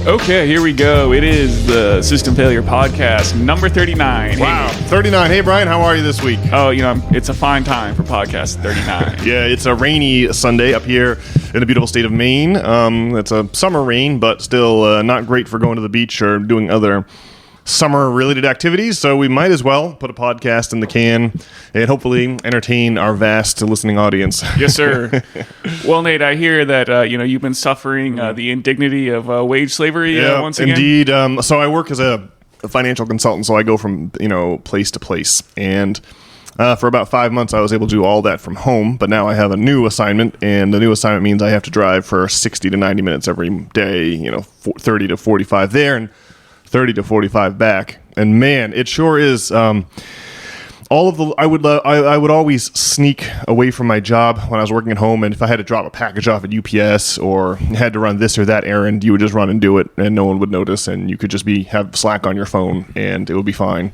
Okay, here we go. It is the System Failure Podcast, number 39. Wow, Hey. 39. Hey, Brian, how are you this week? Oh, it's a fine time for podcast 39. Yeah, it's a rainy Sunday up here in the beautiful state of Maine. It's a summer rain, but still not great for going to the beach or doing other summer-related activities, so we might as well put a podcast in the can and hopefully entertain our vast listening audience. Yes, sir. Well, Nate, I hear that you've been suffering the indignity of wage slavery once again. Indeed. So I work as a financial consultant, so I go from place to place, and for about 5 months I was able to do all that from home, but now I have a new assignment, and the new assignment means I have to drive for 60 to 90 minutes every day, 30 to 45 there, and 30 to 45 back, and man, it sure is. I would always sneak away from my job when I was working at home, and if I had to drop a package off at UPS or had to run this or that errand, you would just run and do it, and no one would notice, and you could just have Slack on your phone, and it would be fine.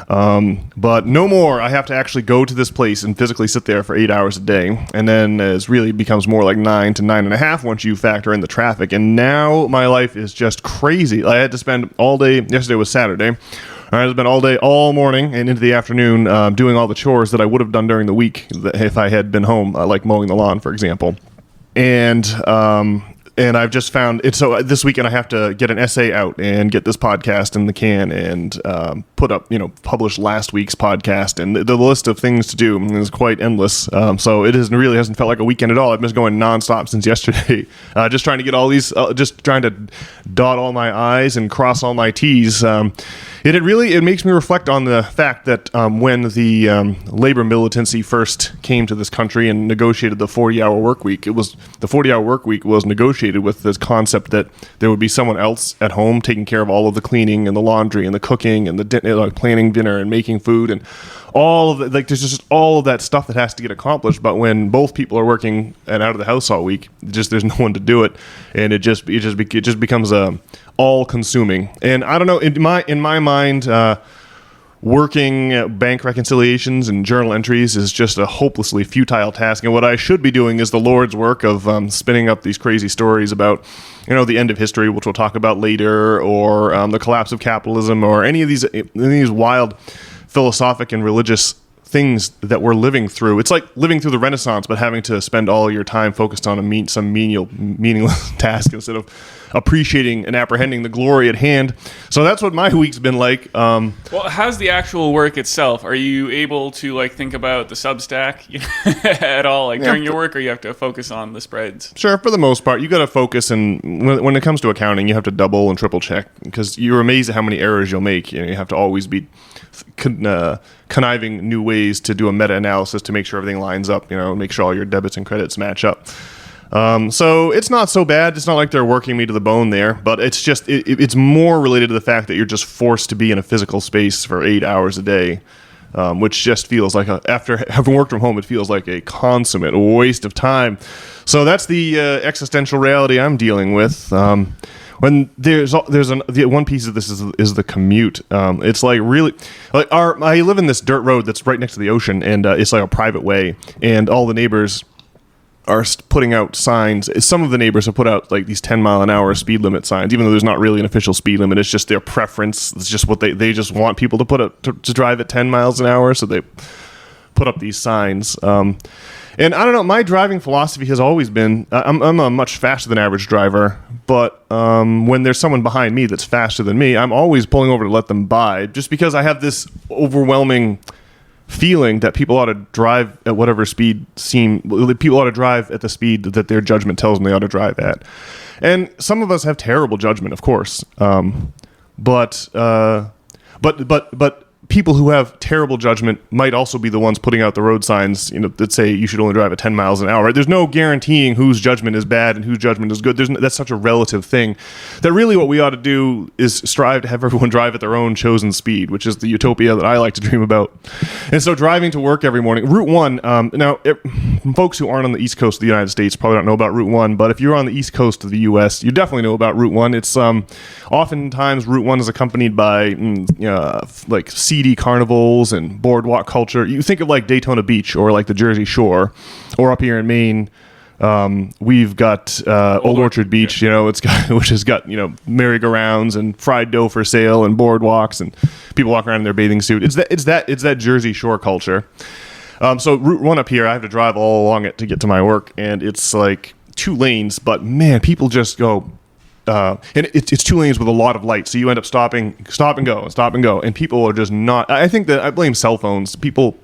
But no more. I have to actually go to this place and physically sit there for 8 hours a day, and then it really becomes more like 9 to 9.5 once you factor in the traffic. And now my life is just crazy. I had to spend all day. Yesterday was Saturday. I had to spend all day, all morning, and into the afternoon doing all the chores that I would have done during the week if I had been home, like mowing the lawn, for example. And I've just found it. So this weekend I have to get an essay out and get this podcast in the can and publish last week's podcast. And the list of things to do is quite endless. So it really hasn't felt like a weekend at all. I've been going nonstop since yesterday, just trying to get all these, just trying to dot all my I's and cross all my T's. It makes me reflect on the fact that when the labor militancy first came to this country and negotiated the 40-hour work week, the 40-hour work week was negotiated with this concept that there would be someone else at home taking care of all of the cleaning and the laundry and the cooking and the planning dinner and making food and all of it. Like, there's just all of that stuff that has to get accomplished. But when both people are working and out of the house all week, there's no one to do it, and it just becomes all-consuming. And I don't know, in my mind, working bank reconciliations and journal entries is just a hopelessly futile task. And what I should be doing is the Lord's work of spinning up these crazy stories about, the end of history, which we'll talk about later, or the collapse of capitalism, or any of these wild philosophic and religious things that we're living through. It's like living through the Renaissance, but having to spend all your time focused on some meaningless task instead of appreciating and apprehending the glory at hand. So that's what my week's been like. Well, how's the actual work itself? Are you able to think about the Substack at all, during your work, or you have to focus on the spreads? Sure, for the most part, you got to focus, and when it comes to accounting, you have to double and triple check because you're amazed at how many errors you'll make. You have to always be conniving new ways to do a meta-analysis to make sure everything lines up, make sure all your debits and credits match up. So it's not so bad. It's not like they're working me to the bone there, but it's just, it's more related to the fact that you're just forced to be in a physical space for 8 hours a day, which just feels like, after having worked from home, it feels like a consummate waste of time. So that's the existential reality I'm dealing with. When the one piece of this is the commute. It's like really, I live in this dirt road that's right next to the ocean, and it's like a private way, and all the neighbors are putting out signs. Some of the neighbors have put out these 10-mile-an-hour speed limit signs, even though there's not really an official speed limit. It's just their preference. It's just what they just want people to put up to drive at 10 miles an hour, so they put up these signs. And I don't know, my driving philosophy has always been, I'm a much faster than average driver, but when there's someone behind me that's faster than me, I'm always pulling over to let them by, just because I have this overwhelming feeling that people ought to drive at whatever speed people ought to drive at the speed that their judgment tells them they ought to drive at. And some of us have terrible judgment, of course, but people who have terrible judgment might also be the ones putting out the road signs, that say you should only drive at 10 miles an hour. Right? There's no guaranteeing whose judgment is bad and whose judgment is good. That's such a relative thing that really what we ought to do is strive to have everyone drive at their own chosen speed, which is the utopia that I like to dream about. And so driving to work every morning, Route 1, folks who aren't on the East Coast of the United States probably don't know about Route 1, but if you're on the East Coast of the U.S., you definitely know about Route 1. It's oftentimes Route 1 is accompanied by seedy carnivals and boardwalk culture. You think of Daytona Beach or the Jersey Shore, or up here in Maine, We've got Old Orchard Beach, it's got which has got merry-go-rounds and fried dough for sale and boardwalks and people walking around in their bathing suit. It's that Jersey Shore culture. So Route 1 up here, I have to drive all along it to get to my work, and it's like 2 lanes, but man, people just go. And it's 2 lanes with a lot of lights, so you end up stop and go, and people are just not. I think that I blame cell phones. People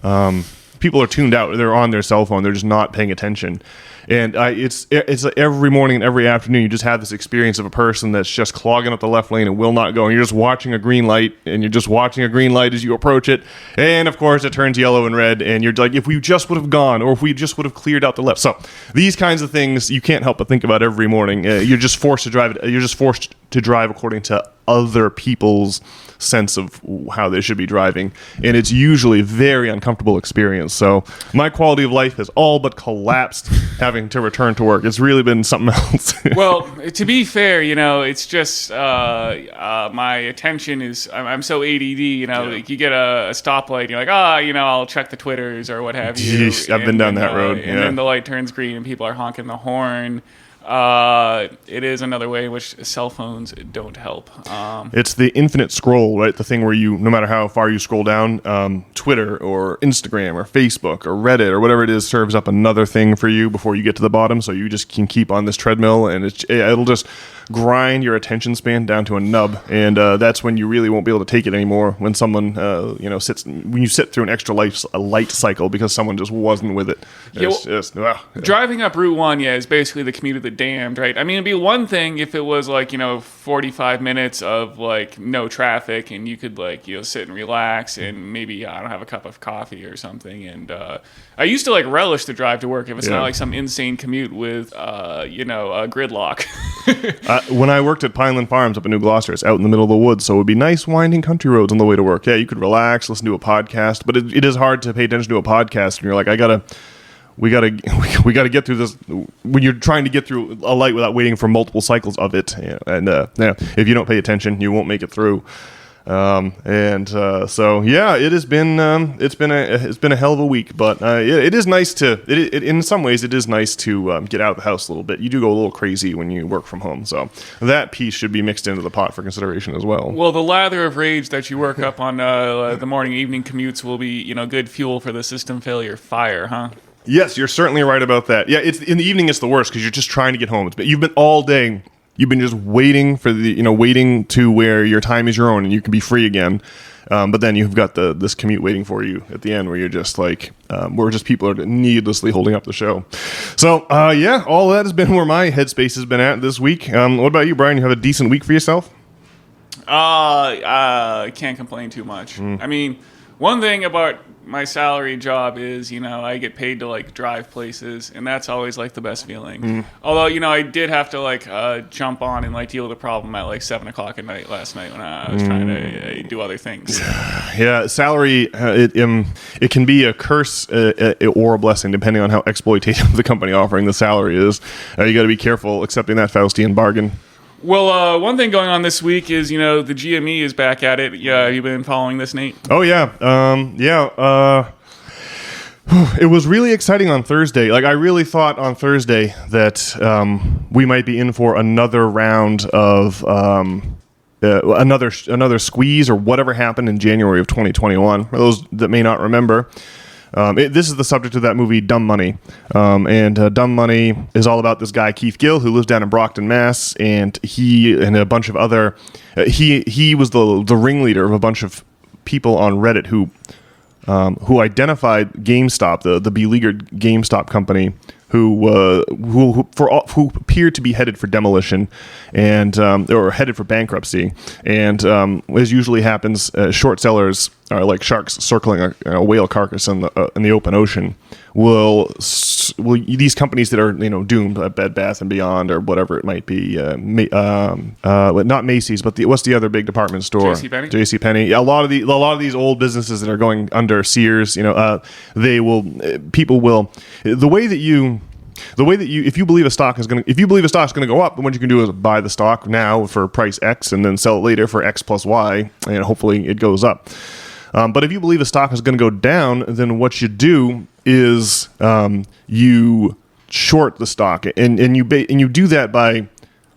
are tuned out. They're on their cell phone. They're just not paying attention. And it's every morning and every afternoon you just have this experience of a person that's just clogging up the left lane and will not go. And you're just watching a green light, and you're just watching a green light as you approach it. And of course it turns yellow and red, and you're like, if we just would have gone, or if we just would have cleared out the left. So these kinds of things you can't help but think about every morning. You're just forced to drive. You're just forced to drive according to other people's sense of how they should be driving, and it's usually a very uncomfortable experience. So my quality of life has all but collapsed having to return to work. It's really been something else. Well, to be fair, it's just my attention is I'm so ADD. Like you get a stoplight, you're like, I'll check the Twitters or what have you. Jeez, I've been down that road. And then the light turns green and people are honking the horn. It is another way in which cell phones don't help. It's the infinite scroll, right? The thing where no matter how far you scroll down, Twitter or Instagram or Facebook or Reddit or whatever it is serves up another thing for you before you get to the bottom. So you just can keep on this treadmill, and it'll just grind your attention span down to a nub, and that's when you really won't be able to take it anymore. When someone, when you sit through an extra light cycle because someone just wasn't with it. Driving up Route 1, is basically the commute of the damned, right? I mean, it'd be one thing if it was 45 minutes of no traffic, and you could sit and relax and maybe have a cup of coffee or something. And I used to relish the drive to work if it's not some insane commute with a gridlock. When I worked at Pineland Farms up in New Gloucester, it's out in the middle of the woods, so it would be nice winding country roads on the way to work. Yeah, you could relax, listen to a podcast, but it is hard to pay attention to a podcast, and you're like, we gotta get through this. When you're trying to get through a light without waiting for multiple cycles of it, and if you don't pay attention, you won't make it through. So it has been it's been a hell of a week, but it is nice to in some ways it is nice to get out of the house a little bit. You do go a little crazy when you work from home, so that piece should be mixed into the pot for consideration as well. Well, the lather of rage that you work up on the morning evening commutes will be good fuel for the system failure fire, huh? Yes, you're certainly right about that. Yeah, it's in the evening. It's the worst because you're just trying to get home. You've been all day. You've been just waiting for waiting to where your time is your own and you can be free again. But then you've got this commute waiting for you at the end where you're just where just people are needlessly holding up the show. So all that has been where my headspace has been at this week. What about you, Brian? You have a decent week for yourself? I can't complain too much. I mean, one thing about my salary job is, I get paid to drive places, and that's always the best feeling. Although, I did have to jump on and deal with a problem at 7:00 at night last night when I was trying to do other things. Yeah, salary it can be a curse or a blessing depending on how exploitative the company offering the salary is. You got to be careful accepting that Faustian bargain. Well, one thing going on this week is, the GME is back at it. Yeah, have you been following this, Nate? Oh, yeah. It was really exciting on Thursday. I really thought on Thursday that we might be in for another round of another squeeze or whatever happened in January of 2021. For those that may not remember, this is the subject of that movie, Dumb Money. And Dumb Money is all about this guy, Keith Gill, who lives down in Brockton, Mass. And he and a bunch of other... he was the ringleader of a bunch of people on Reddit who identified GameStop, the beleaguered GameStop company, who appeared to be headed for demolition and or headed for bankruptcy. And as usually happens, short sellers are like sharks circling a whale carcass in the open ocean. Will these companies that are doomed, Bed Bath and Beyond or whatever it might be, not Macy's, but what's the other big department store? JCPenney. Yeah, a lot of these old businesses that are going under, Sears. People will if you believe a stock is going to go up, then what you can do is buy the stock now for price X and then sell it later for X plus Y, and hopefully it goes up. But if you believe a stock is going to go down, then what you do is you short the stock, and you do that by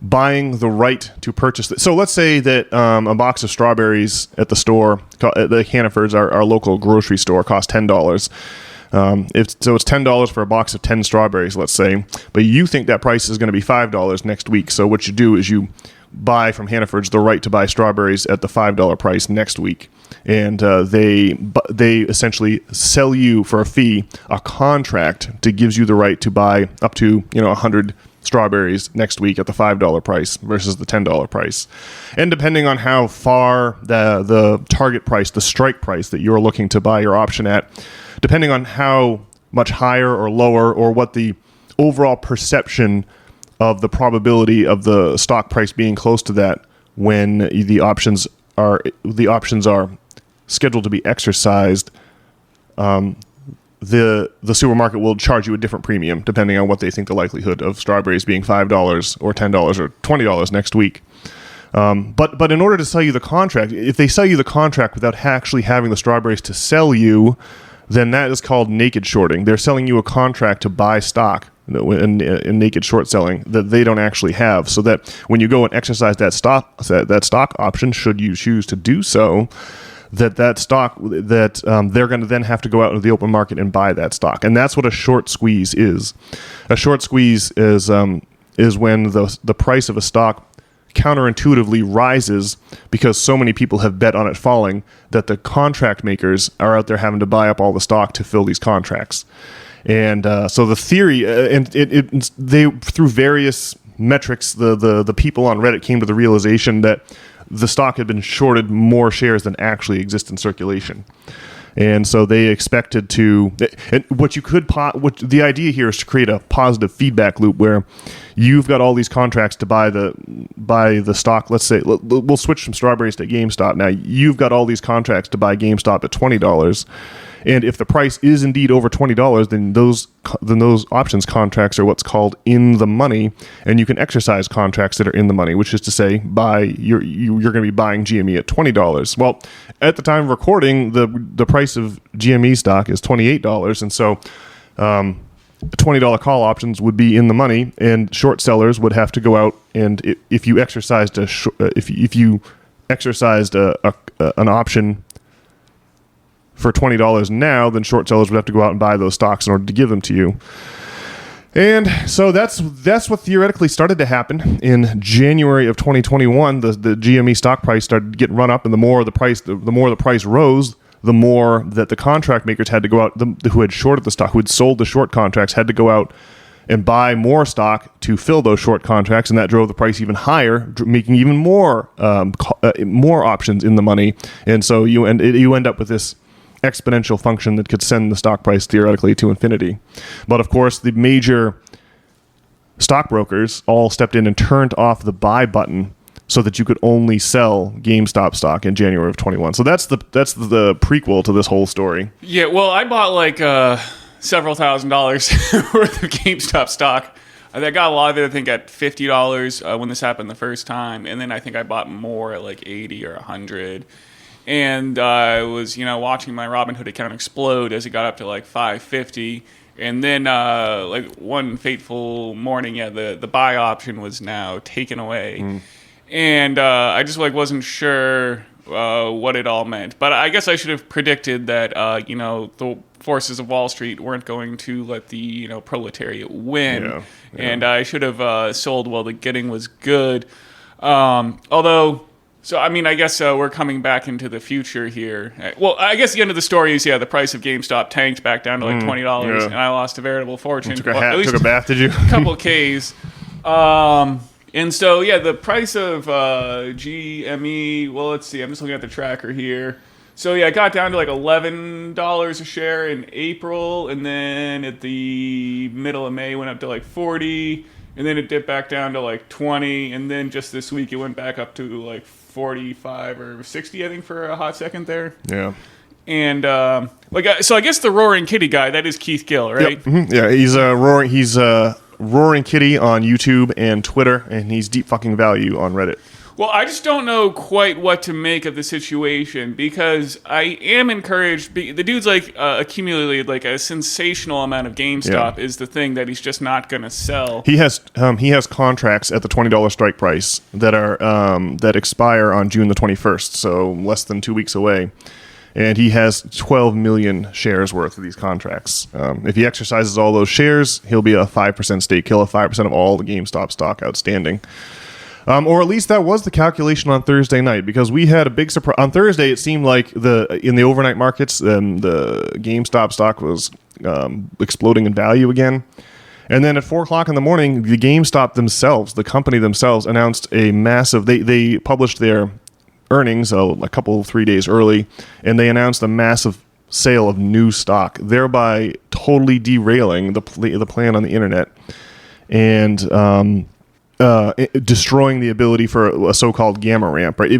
buying the right to purchase it. So let's say that a box of strawberries at the store, the Hannaford's, our local grocery store, costs $10. It's $10 for a box of 10 strawberries, let's say, but you think that price is going to be $5 next week. So what you do is you buy from Hannaford's the right to buy strawberries at the $5 price next week, and they essentially sell you for a fee a contract that gives you the right to buy up to 100 strawberries next week at the $5 price versus the $10 price. And depending on how far the target price, the strike price that you're looking to buy your option at, depending on how much higher or lower, or what the overall perception of the probability of the stock price being close to that when the options are scheduled to be exercised, the supermarket will charge you a different premium depending on what they think the likelihood of strawberries being $5 or $10 or $20 next week. But in order to sell you the contract, if they sell you the contract without actually having the strawberries to sell you, then that is called naked shorting. They're selling you a contract to buy stock in naked short selling that they don't actually have, so that when you go and exercise that stock option, should you choose to do so, that stock they're going to then have to go out into the open market and buy that stock. And that's what a short squeeze is. A short squeeze is when the price of a stock counterintuitively rises because so many people have bet on it falling that the contract makers are out there having to buy up all the stock to fill these contracts. And so the theory, they through various metrics, the people on Reddit came to the realization that the stock had been shorted more shares than actually exist in circulation. And so they expected to, and the idea here is to create a positive feedback loop where you've got all these contracts to buy the stock. Let's say we'll switch from strawberries to GameStop. Now you've got all these contracts to buy GameStop at $20. And if the price is indeed over $20, then those options contracts are what's called in the money, and you can exercise contracts that are in the money, which is to say, you're going to be buying GME at $20. Well, at the time of recording, the price of GME stock is $28, and so $20 call options would be in the money, and short sellers would have to go out and if you exercised an option for $20 now, then short sellers would have to go out and buy those stocks in order to give them to you. And so that's what theoretically started to happen in January of 2021. The GME stock price started getting run up, and the more the price rose, the more that the contract makers had to go out, who had shorted the stock, who had sold the short contracts, had to go out and buy more stock to fill those short contracts, and that drove the price even higher, making even more options in the money. And so you end up with this exponential function that could send the stock price theoretically to infinity. But of course, the major stockbrokers all stepped in and turned off the buy button so that you could only sell GameStop stock in January of 21. So that's the prequel to this whole story. Yeah, well, I bought like several $1,000s worth of GameStop stock. I got a lot of it, I think, at $50 when this happened the first time, and then I think I bought more at like 80 or 100. And I was, watching my Robinhood account explode as it got up to like $5.50. And then, like one fateful morning, the buy option was now taken away. And I just like wasn't sure what it all meant. But I guess I should have predicted that, the forces of Wall Street weren't going to let the proletariat win. Yeah. And I should have sold while the getting was good. Although. So, I mean, I guess we're coming back into the future here. Well, I guess the end of the story is, the price of GameStop tanked back down to like $20, and I lost a veritable fortune. Took a bath, did you? A couple Ks. And so, the price of GME, well, let's see. I'm just looking at the tracker here. So, it got down to like $11 a share in April, and then at the middle of May, went up to like 40, and then it dipped back down to like 20, and then just this week, it went back up to like 45 or 60, I think, for a hot second there. Yeah. And so I guess the Roaring Kitty guy, that is Keith Gill, right? Yep. Mm-hmm. Yeah, he's Roaring Kitty on YouTube and Twitter, and he's Deep Fucking Value on Reddit. Well, I just don't know quite what to make of the situation because I am encouraged. The dude's like accumulated like a sensational amount of GameStop is the thing that he's just not going to sell. He has contracts at the $20 strike price that are that expire on June the 21st, so less than 2 weeks away. And he has 12 million shares worth of these contracts. If he exercises all those shares, he'll be a 5% stake. He'll have 5% of all the GameStop stock outstanding. Or at least that was the calculation on Thursday night, because we had a big surprise. On Thursday, it seemed like in the overnight markets, the GameStop stock was exploding in value again. And then at 4 o'clock in the morning, the GameStop themselves, the company themselves, announced a massive... They published their earnings a couple, 3 days early, and they announced a massive sale of new stock, thereby totally derailing the plan on the internet and destroying the ability for a so-called gamma ramp. Right?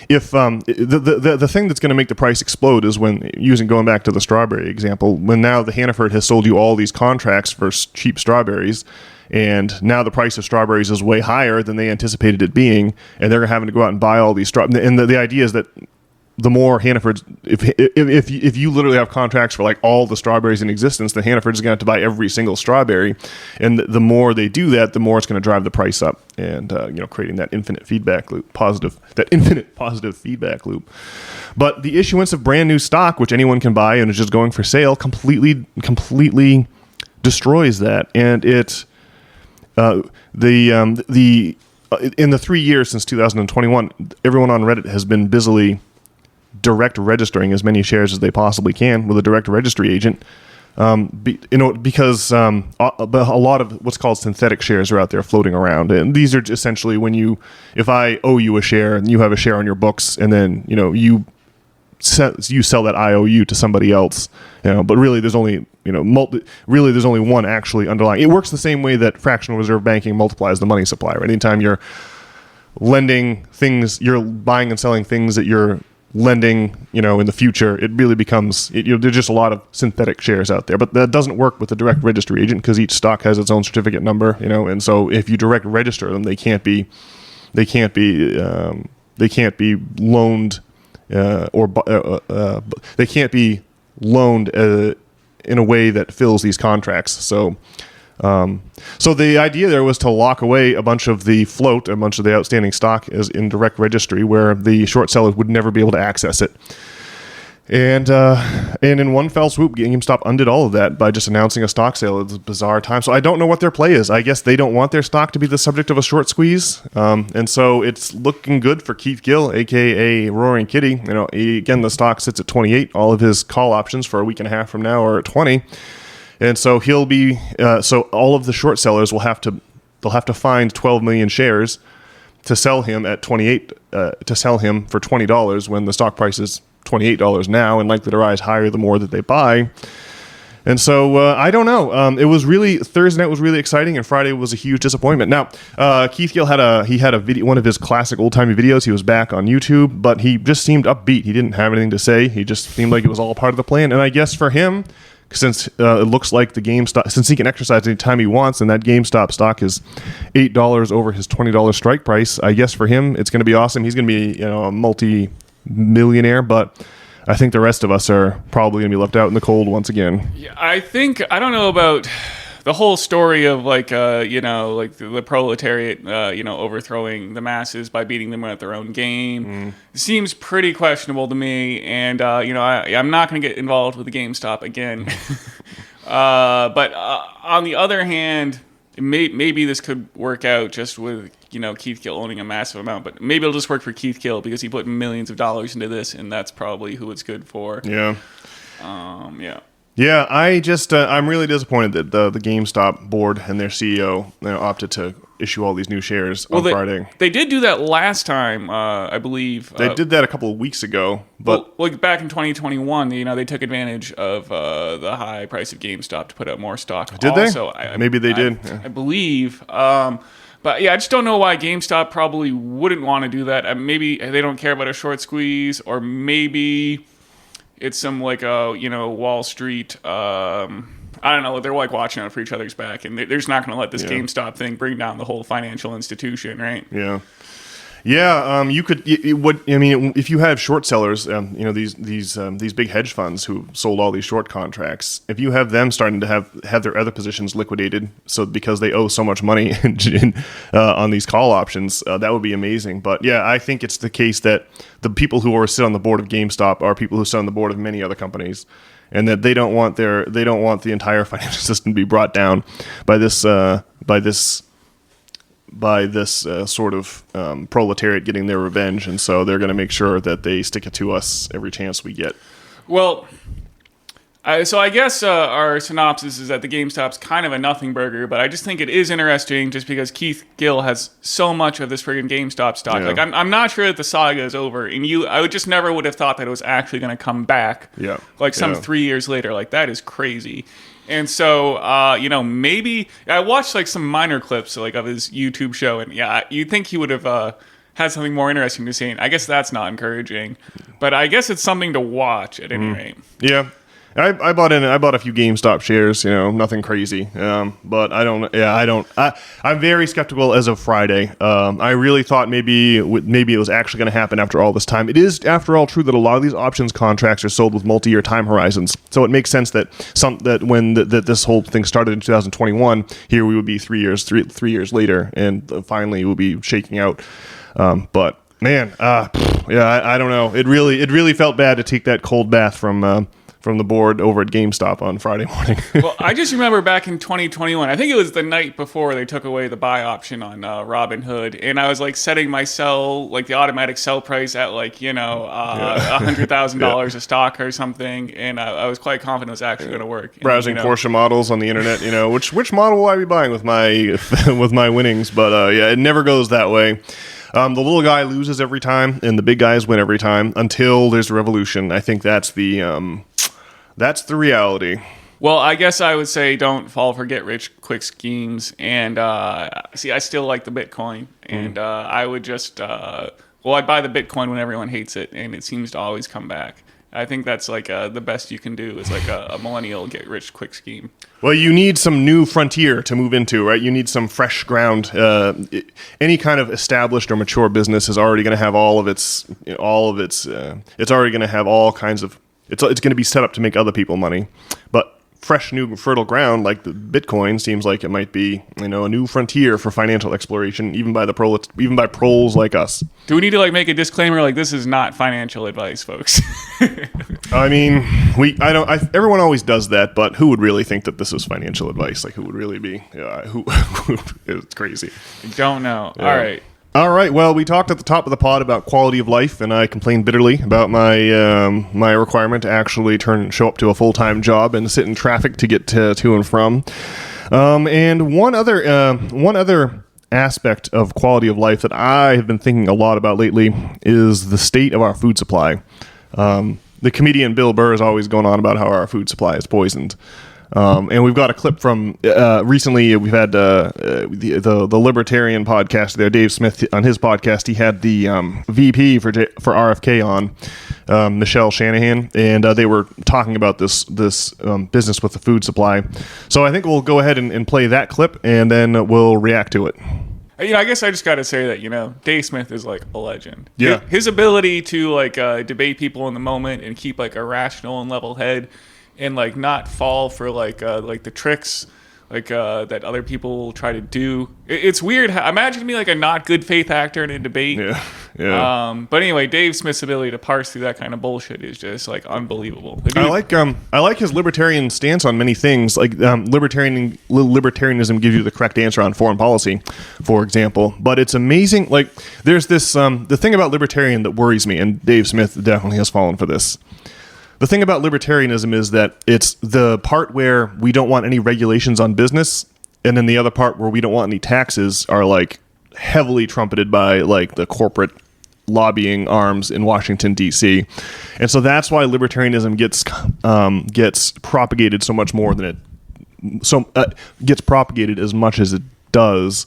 If the thing that's going to make the price explode is when, going back to the strawberry example, when now the Hannaford has sold you all these contracts for cheap strawberries, and now the price of strawberries is way higher than they anticipated it being, and they're having to go out and buy all these strawberries. And the idea is that the more Hannafords, if you literally have contracts for like all the strawberries in existence, then Hannaford is going to have to buy every single strawberry, and the more they do that, the more it's going to drive the price up, and creating that infinite feedback loop, positive feedback loop. But the issuance of brand new stock, which anyone can buy and is just going for sale, completely destroys that, and it. In the 3 years since 2021, everyone on Reddit has been busily direct registering as many shares as they possibly can with a direct registry agent, because a lot of what's called synthetic shares are out there floating around, and these are essentially if I owe you a share and you have a share on your books, and then you sell that IOU to somebody else, but really there's only there's only one actually underlying. It works the same way that fractional reserve banking multiplies the money supply. Right? Anytime you're lending things, you're buying and selling things that you're lending, in the future, it really becomes, there's just a lot of synthetic shares out there. But that doesn't work with the direct registry agent, because each stock has its own certificate number, and so if you direct register them, they can't be loaned. They can't be loaned in a way that fills these contracts. So the idea there was to lock away a bunch of the float, a bunch of the outstanding stock as in direct registry, where the short sellers would never be able to access it. And in one fell swoop, GameStop undid all of that by just announcing a stock sale at this bizarre time. So I don't know what their play is. I guess they don't want their stock to be the subject of a short squeeze. And so it's looking good for Keith Gill, a.k.a. Roaring Kitty. Again, the stock sits at 28. All of his call options for a week and a half from now are at 20. And so he'll be... so all of the short sellers they'll have to find 12 million shares to sell him at 28, to sell him for $20 when the stock price is $28 now, and likely to rise higher the more that they buy. And so I don't know. Thursday night was really exciting, and Friday was a huge disappointment. Now, Keith Gill had a video, one of his classic old timey videos. He was back on YouTube, but he just seemed upbeat. He didn't have anything to say. He just seemed like it was all part of the plan. And I guess for him, since it looks like the GameStop, since he can exercise any time he wants, and that GameStop stock is $8 over his $20 strike price, I guess for him it's going to be awesome. He's going to be a multi-millionaire, but I think the rest of us are probably going to be left out in the cold once again. Yeah, I don't know about the whole story of the proletariat, overthrowing the masses by beating them at their own game. It seems pretty questionable to me, and I'm not going to get involved with the GameStop again. But on the other hand, maybe this could work out just with Keith Gill owning a massive amount, but maybe it'll just work for Keith Gill because he put millions of dollars into this, and that's probably who it's good for. Yeah. Yeah. Yeah, I'm really disappointed that the GameStop board and their CEO opted to issue all these new shares on Friday. They did do that last time, I believe. They did that a couple of weeks ago, but back in 2021, they took advantage of the high price of GameStop to put out more stock. Did they? Maybe they did. I believe. But yeah, I just don't know why GameStop probably wouldn't want to do that. Maybe they don't care about a short squeeze, or maybe it's some Wall Street. I don't know. They're watching out for each other's back, and they're just not going to let this GameStop thing bring down the whole financial institution, right? Yeah. Yeah, you could. What I mean, if you have short sellers, these big hedge funds who sold all these short contracts, if you have them starting to have their other positions liquidated, so because they owe so much money on these call options, that would be amazing. But yeah, I think it's the case that the people who sit on the board of GameStop are people who sit on the board of many other companies, and that they don't want the entire financial system to be brought down by this sort of proletariat getting their revenge, and so they're going to make sure that they stick it to us every chance we get. Well, so I guess our synopsis is that the GameStop's kind of a nothing burger, but I just think it is interesting just because Keith Gill has so much of this friggin' GameStop stock. Yeah. Like, I'm not sure that the saga is over, and I would just never would have thought that it was actually going to come back. Yeah. Like 3 years later. Like, that is crazy. And so, maybe I watched like some minor clips like of his YouTube show, and you'd think he would have had something more interesting to say. And I guess that's not encouraging, but I guess it's something to watch at any rate. Yeah. I bought a few GameStop shares, nothing crazy. But I'm very skeptical as of Friday. I really thought maybe it was actually going to happen after all this time. It is, after all, true that a lot of these options contracts are sold with multi-year time horizons. So it makes sense that when this whole thing started in 2021, here we would be 3 years later, and finally we'll be shaking out. But man, I don't know. It really felt bad to take that cold bath from the board over at GameStop on Friday morning. Well, I just remember back in 2021, I think it was the night before they took away the buy option on Robinhood, and I was like setting my sell, like the automatic sell price at like, $100,000 a stock or something, and I was quite confident it was actually going to work. Browsing Porsche models on the internet, which model will I be buying with my winnings? But it never goes that way. The little guy loses every time, and the big guys win every time until there's a revolution. I think that's the reality. Well, I guess I would say don't fall for get-rich-quick schemes. And, I still like the Bitcoin. And I would just... I'd buy the Bitcoin when everyone hates it, and it seems to always come back. I think that's like the best you can do is like a millennial get-rich-quick scheme. Well, you need some new frontier to move into, right? You need some fresh ground. Any kind of established or mature business is already going to have it's already going to have all kinds of... It's going to be set up to make other people money, but fresh, new, fertile ground like the Bitcoin seems like it might be, a new frontier for financial exploration, even by proles like us. Do we need to like make a disclaimer like this is not financial advice, folks? I mean, everyone always does that, but who would really think that this is financial advice? Like, who would really be? It's crazy. I don't know. Yeah. All right. Well, we talked at the top of the pod about quality of life, and I complained bitterly about my requirement to actually show up to a full-time job and sit in traffic to get to and from. And one other aspect of quality of life that I have been thinking a lot about lately is the state of our food supply. The comedian Bill Burr is always going on about how our food supply is poisoned. And we've got a clip from recently. We've had the Libertarian podcast there. Dave Smith on his podcast, he had the VP for RFK on, Michelle Shanahan, and they were talking about this business with the food supply. So I think we'll go ahead and play that clip, and then we'll react to it. I guess I just got to say that, Dave Smith is like a legend. Yeah. His ability to like debate people in the moment and keep like a rational and level head and like not fall for like the tricks that other people try to do. It's weird. Imagine me like a not good faith actor in a debate. Yeah. But anyway, Dave Smith's ability to parse through that kind of bullshit is just like unbelievable. I like his libertarian stance on many things. Like libertarianism gives you the correct answer on foreign policy, for example. But it's amazing. Like there's this the thing about libertarian that worries me, and Dave Smith definitely has fallen for this. The thing about libertarianism is that it's the part where we don't want any regulations on business, and then the other part where we don't want any taxes are like heavily trumpeted by like the corporate lobbying arms in Washington, D.C. And so that's why libertarianism gets propagated so much more than it gets propagated as much as it does.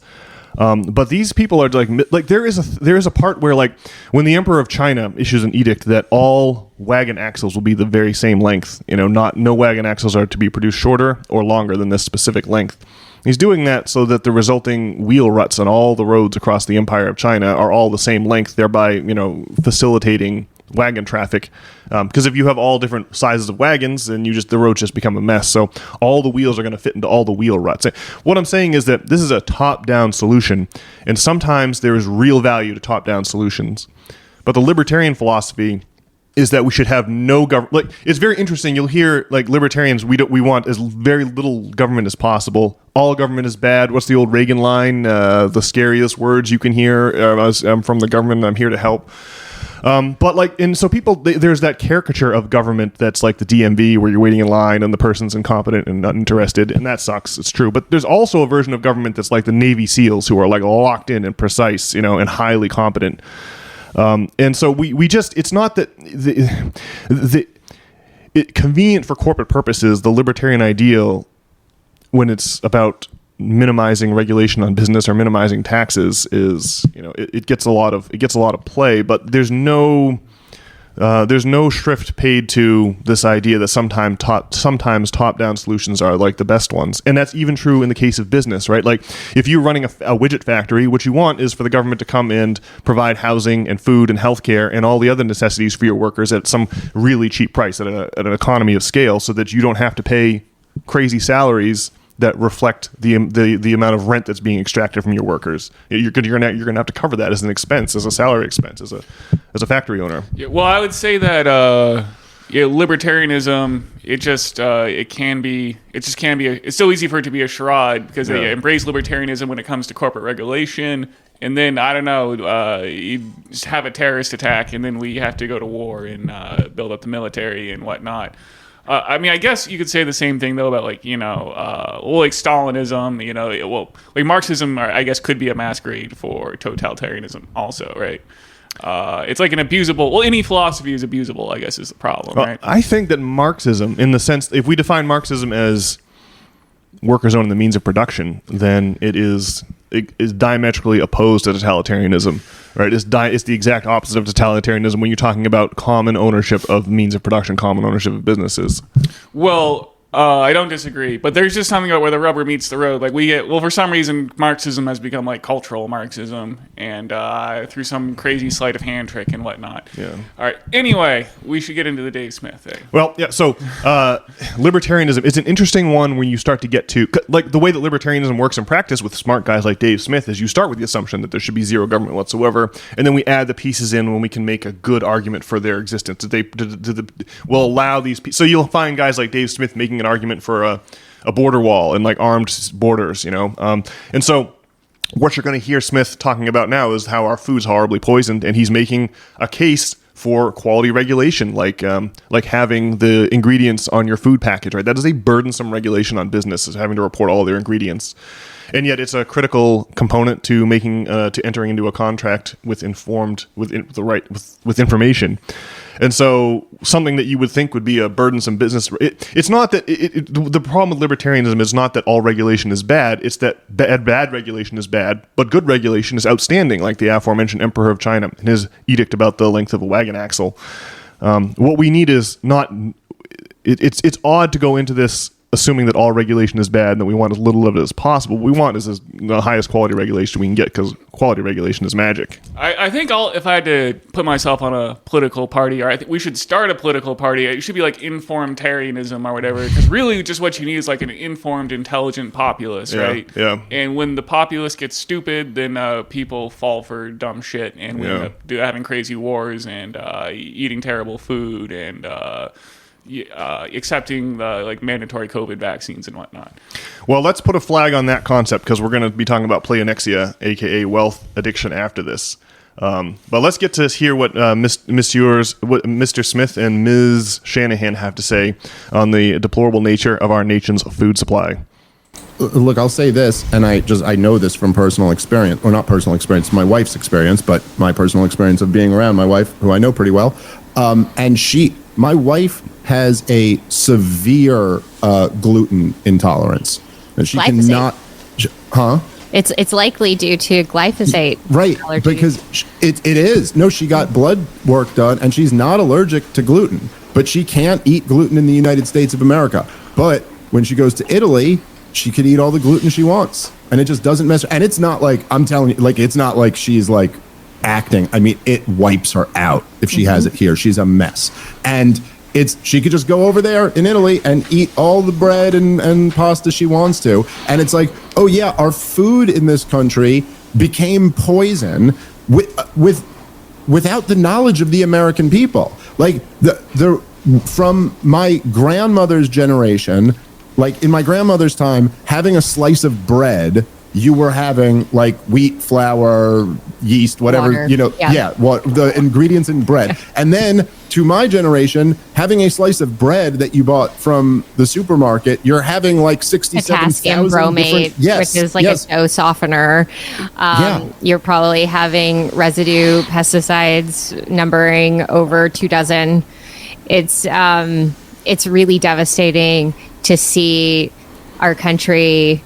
But these people are like there is a part where like when the Emperor of China issues an edict that all wagon axles will be the very same length, no wagon axles are to be produced shorter or longer than this specific length. He's doing that so that the resulting wheel ruts on all the roads across the Empire of China are all the same length, thereby, facilitating wagon traffic. Because if you have all different sizes of wagons, then the roads just become a mess. So all the wheels are going to fit into all the wheel ruts. What I'm saying is that this is a top-down solution, and sometimes there is real value to top-down solutions. But the libertarian philosophy is that we should have no government. Like, it's very interesting. You'll hear like libertarians, we want as very little government as possible. All government is bad. What's the old Reagan line? The scariest words you can hear I'm from the government. I'm here to help. So people, there's that caricature of government that's like the DMV where you're waiting in line and the person's incompetent and uninterested, and that sucks. It's true. But there's also a version of government that's like the Navy SEALs who are like locked in and precise, and highly competent. And so we just, it's not that convenient for corporate purposes, the libertarian ideal, when it's about minimizing regulation on business or minimizing taxes, is it gets a lot of play, but there's no shrift paid to this idea that sometimes top-down solutions are like the best ones. And that's even true in the case of business, right? Like if you're running a widget factory, what you want is for the government to come and provide housing and food and healthcare and all the other necessities for your workers at some really cheap price, at an economy of scale, so that you don't have to pay crazy salaries that reflect the amount of rent that's being extracted from your workers. You're gonna have to cover that as an expense, as a salary expense, as a factory owner. Yeah, well, I would say that libertarianism, it's so easy for it to be a charade because they embrace libertarianism when it comes to corporate regulation. And then, I don't know, you just have a terrorist attack, and then we have to go to war and build up the military and whatnot. I mean, I guess you could say the same thing, though, about, like Stalinism, like Marxism, I guess, could be a masquerade for totalitarianism also, right? It's like an abusable, any philosophy is abusable, I guess, is the problem, right? I think that Marxism, in the sense, if we define Marxism as workers owning the means of production, then it is diametrically opposed to totalitarianism, right? It's the exact opposite of totalitarianism when you're talking about common ownership of means of production, common ownership of businesses. Well, I don't disagree, but there's just something about where the rubber meets the road. Like for some reason, Marxism has become like cultural Marxism, and through some crazy sleight of hand trick and whatnot. Yeah. All right. Anyway, we should get into the Dave Smith thing. Well, yeah. So libertarianism is an interesting one when you start to get to, like, the way that libertarianism works in practice with smart guys like Dave Smith is you start with the assumption that there should be zero government whatsoever, and then we add the pieces in when we can make a good argument for their existence. Will allow these. So you'll find guys like Dave Smith making an argument for a border wall and like armed borders, and so what you're going to hear Smith talking about now is how our food's horribly poisoned, and he's making a case for quality regulation, like having the ingredients on your food package, right? That is a burdensome regulation on businesses, having to report all their ingredients, and yet it's a critical component to making to entering into a contract with information. And so something that you would think would be a burdensome business, it's not that the problem with libertarianism is not that all regulation is bad. It's that bad regulation is bad, but good regulation is outstanding, like the aforementioned Emperor of China and his edict about the length of a wagon axle. What we need is not. It's odd to go into this assuming that all regulation is bad and that we want as little of it as possible. What we want is the highest quality regulation we can get, because quality regulation is magic. I think if I had to put myself on a political party, or I think we should start a political party, it should be like informtarianism or whatever, because really just what you need is like an informed, intelligent populace, right? Yeah. And when the populace gets stupid, then people fall for dumb shit, and we end up having crazy wars and eating terrible food and accepting the mandatory COVID vaccines and whatnot. Well, let's put a flag on that concept, because we're going to be talking about pleonexia, aka wealth addiction, after this. But let's get to hear what Mr. Smith and Ms. Shanahan have to say on the deplorable nature of our nation's food supply. Look, I'll say this, and I know this from personal experience, or not personal experience, my wife's experience, but my personal experience of being around my wife, who I know pretty well. My wife has a severe gluten intolerance. And she glyphosate. Cannot, It's likely due to glyphosate. Right, allergy. because it is. No, she got blood work done, and she's not allergic to gluten, but she can't eat gluten in the United States of America. But when she goes to Italy, she could eat all the gluten she wants, and it just doesn't mess. And it's not like, I'm telling you, like, it's not like she's like acting. I mean, it wipes her out if she has it here. She's a mess. And she could just go over there in Italy and eat all the bread and pasta she wants to. And it's like, oh yeah, our food in this country became poison without the knowledge of the American people. Like from my grandmother's generation, like in my grandmother's time, having a slice of bread, you were having like wheat, flour, yeast, whatever, Water. The ingredients in bread. And then to my generation, having a slice of bread that you bought from the supermarket, you're having like 67,000 potassium bromate, which is like a dough softener. You're probably having residue pesticides numbering over 24. It's really devastating to see our country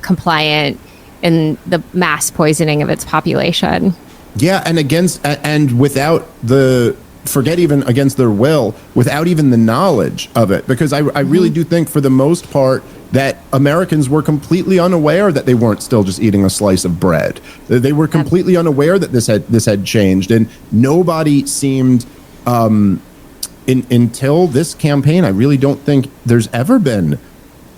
compliant in the mass poisoning of its population. Yeah, and without forget even against their will, without even the knowledge of it. Because I really do think for the most part that Americans were completely unaware that they weren't still just eating a slice of bread. They were completely unaware that this had changed, and nobody seemed until this campaign. I really don't think there's ever been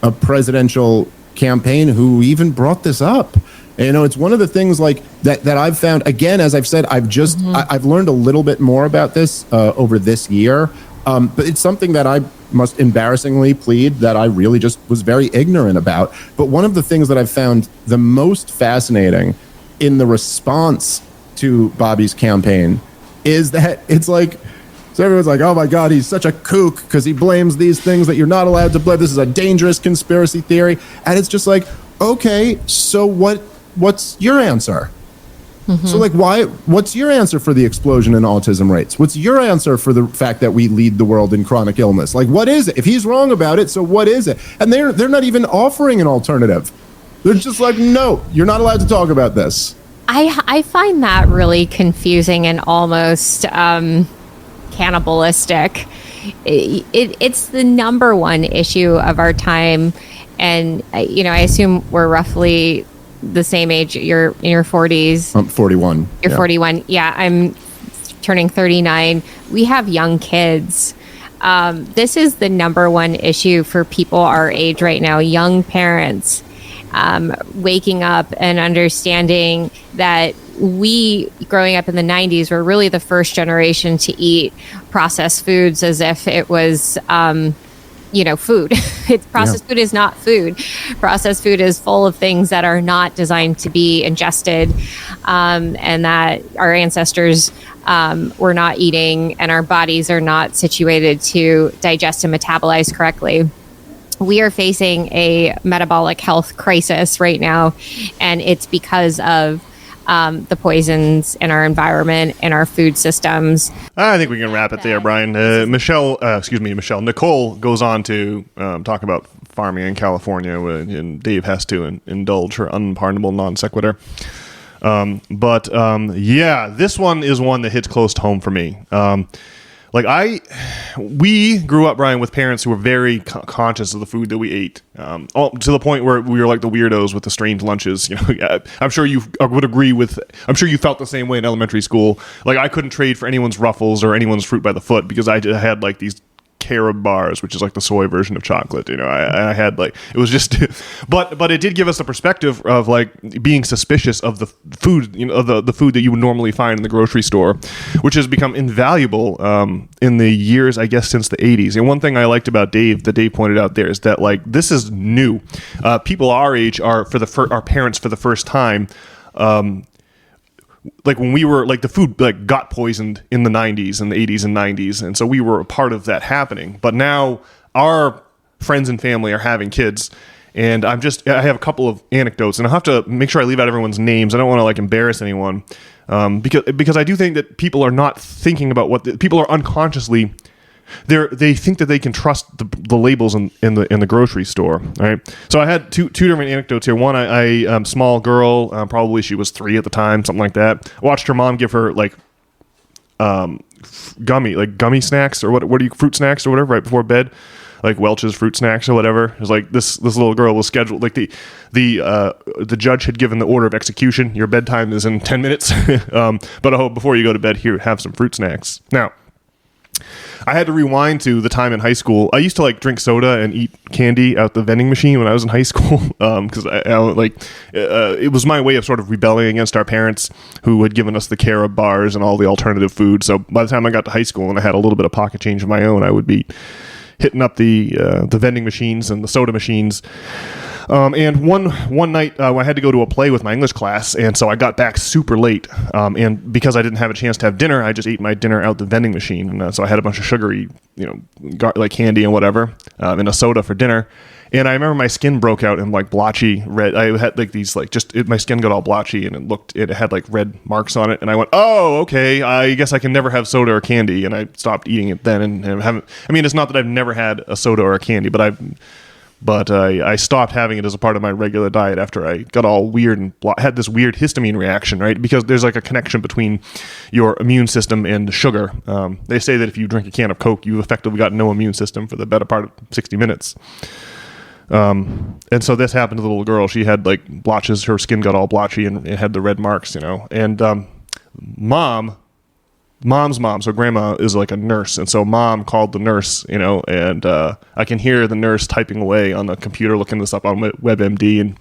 a presidential campaign who even brought this up. And, you know, it's one of the things like that I've found, again, as I've said, I've learned a little bit more about this over this year. But it's something that I must embarrassingly plead that I really just was very ignorant about. But one of the things that I've found the most fascinating in the response to Bobby's campaign is that it's like, so everyone's like, oh my God, he's such a kook because he blames these things that you're not allowed to blame. This is a dangerous conspiracy theory. And it's just like, okay, so what's your answer? So like, what's your answer for the explosion in autism rates? What's your answer for the fact that we lead the world in chronic illness? Like, what is it? If he's wrong about it, so what is it? And they're not even offering an alternative. They're just like, no, you're not allowed to talk about this. I find that really confusing and almost cannibalistic. It's the number one issue of our time, and you know, I assume we're roughly the same age. You're in your 40s. I'm 41. You're 41. Yeah, I'm turning 39. We have young kids. This is the number one issue for people our age right now, young parents, waking up and understanding that we, growing up in the 90s, were really the first generation to eat processed foods as if it was, food. Processed food is not food. Processed food is full of things that are not designed to be ingested, and that our ancestors were not eating, and our bodies are not situated to digest and metabolize correctly. We are facing a metabolic health crisis right now, and it's because of the poisons in our environment and our food systems. I think we can wrap it there, Brian. Nicole goes on to talk about farming in California, and Dave has to indulge her unpardonable non sequitur. This one is one that hits close to home for me. We grew up, Brian, with parents who were very conscious of the food that we ate, to the point where we were like the weirdos with the strange lunches. You know, I'm sure you would agree with. I'm sure you felt the same way in elementary school. Like, I couldn't trade for anyone's Ruffles or anyone's fruit by the foot because I had like these carob bars, which is like the soy version of chocolate. You know, I had like, it was just, but it did give us a perspective of like being suspicious of the food, you know, of the food that you would normally find in the grocery store, which has become invaluable in the years, I guess, since the 80s. And one thing I liked about Dave, that Dave pointed out there, is that like, this is new. People our age are our parents for the first time. Like when we were like, the food like got poisoned in the 90s and the 80s and 90s, and so we were a part of that happening. But now our friends and family are having kids, and I have a couple of anecdotes, and I'll have to make sure I leave out everyone's names. I don't want to like embarrass anyone, because I do think that people are not thinking about people are unconsciously. They think that they can trust the labels in the grocery store, right? So I had two different anecdotes here. One, I small girl, probably she was 3 at the time, something like that. Watched her mom give her like gummy snacks, or what are you, fruit snacks or whatever, right before bed. like Welch's fruit snacks or whatever. It was like this little girl was scheduled, like the judge had given the order of execution. Your bedtime is in 10 minutes, but before you go to bed, here, have some fruit snacks. Now, I had to rewind to the time in high school. I used to like drink soda and eat candy out the vending machine when I was in high school, because it was my way of sort of rebelling against our parents who had given us the carob bars and all the alternative food. So by the time I got to high school and I had a little bit of pocket change of my own, I would be hitting up the vending machines and the soda machines. And one night I had to go to a play with my English class, and so I got back super late. And because I didn't have a chance to have dinner, I just ate my dinner out the vending machine. And so I had a bunch of sugary, like candy and whatever, and a soda for dinner. And I remember my skin broke out in like blotchy red. I had like these like my skin got all blotchy, and it had like red marks on it. And I went, oh, okay, I guess I can never have soda or candy. And I stopped eating it then, and haven't. I mean, it's not that I've never had a soda or a candy, but I stopped having it as a part of my regular diet after I got all weird and had this weird histamine reaction, right? Because there's like a connection between your immune system and sugar. They say that if you drink a can of Coke, you've effectively got no immune system for the better part of 60 minutes. And so this happened to the little girl. She had like blotches. Her skin got all blotchy and it had the red marks, And mom's mom, so grandma is like a nurse, and so mom called the nurse, and I can hear the nurse typing away on the computer, looking this up on WebMD,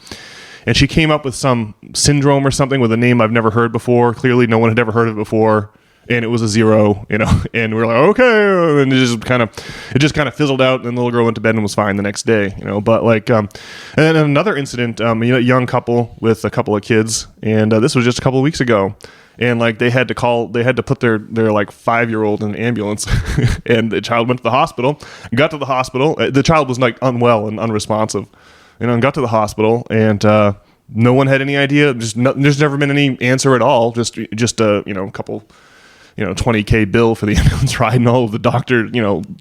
and she came up with some syndrome or something with a name I've never heard before. Clearly, no one had ever heard of it before, and it was a 0, and we were like, okay, and it just kind of fizzled out, and the little girl went to bed and was fine the next day, But like, and then another incident, a young couple with a couple of kids, and this was just a couple of weeks ago. And like they had to put their like 5-year-old in an ambulance, and the child went to the hospital. Got to the hospital, the child was like unwell and unresponsive, and got to the hospital, and no one had any idea. There's never been any answer at all. Just a couple, $20,000 bill for the ambulance ride, and all of the doctor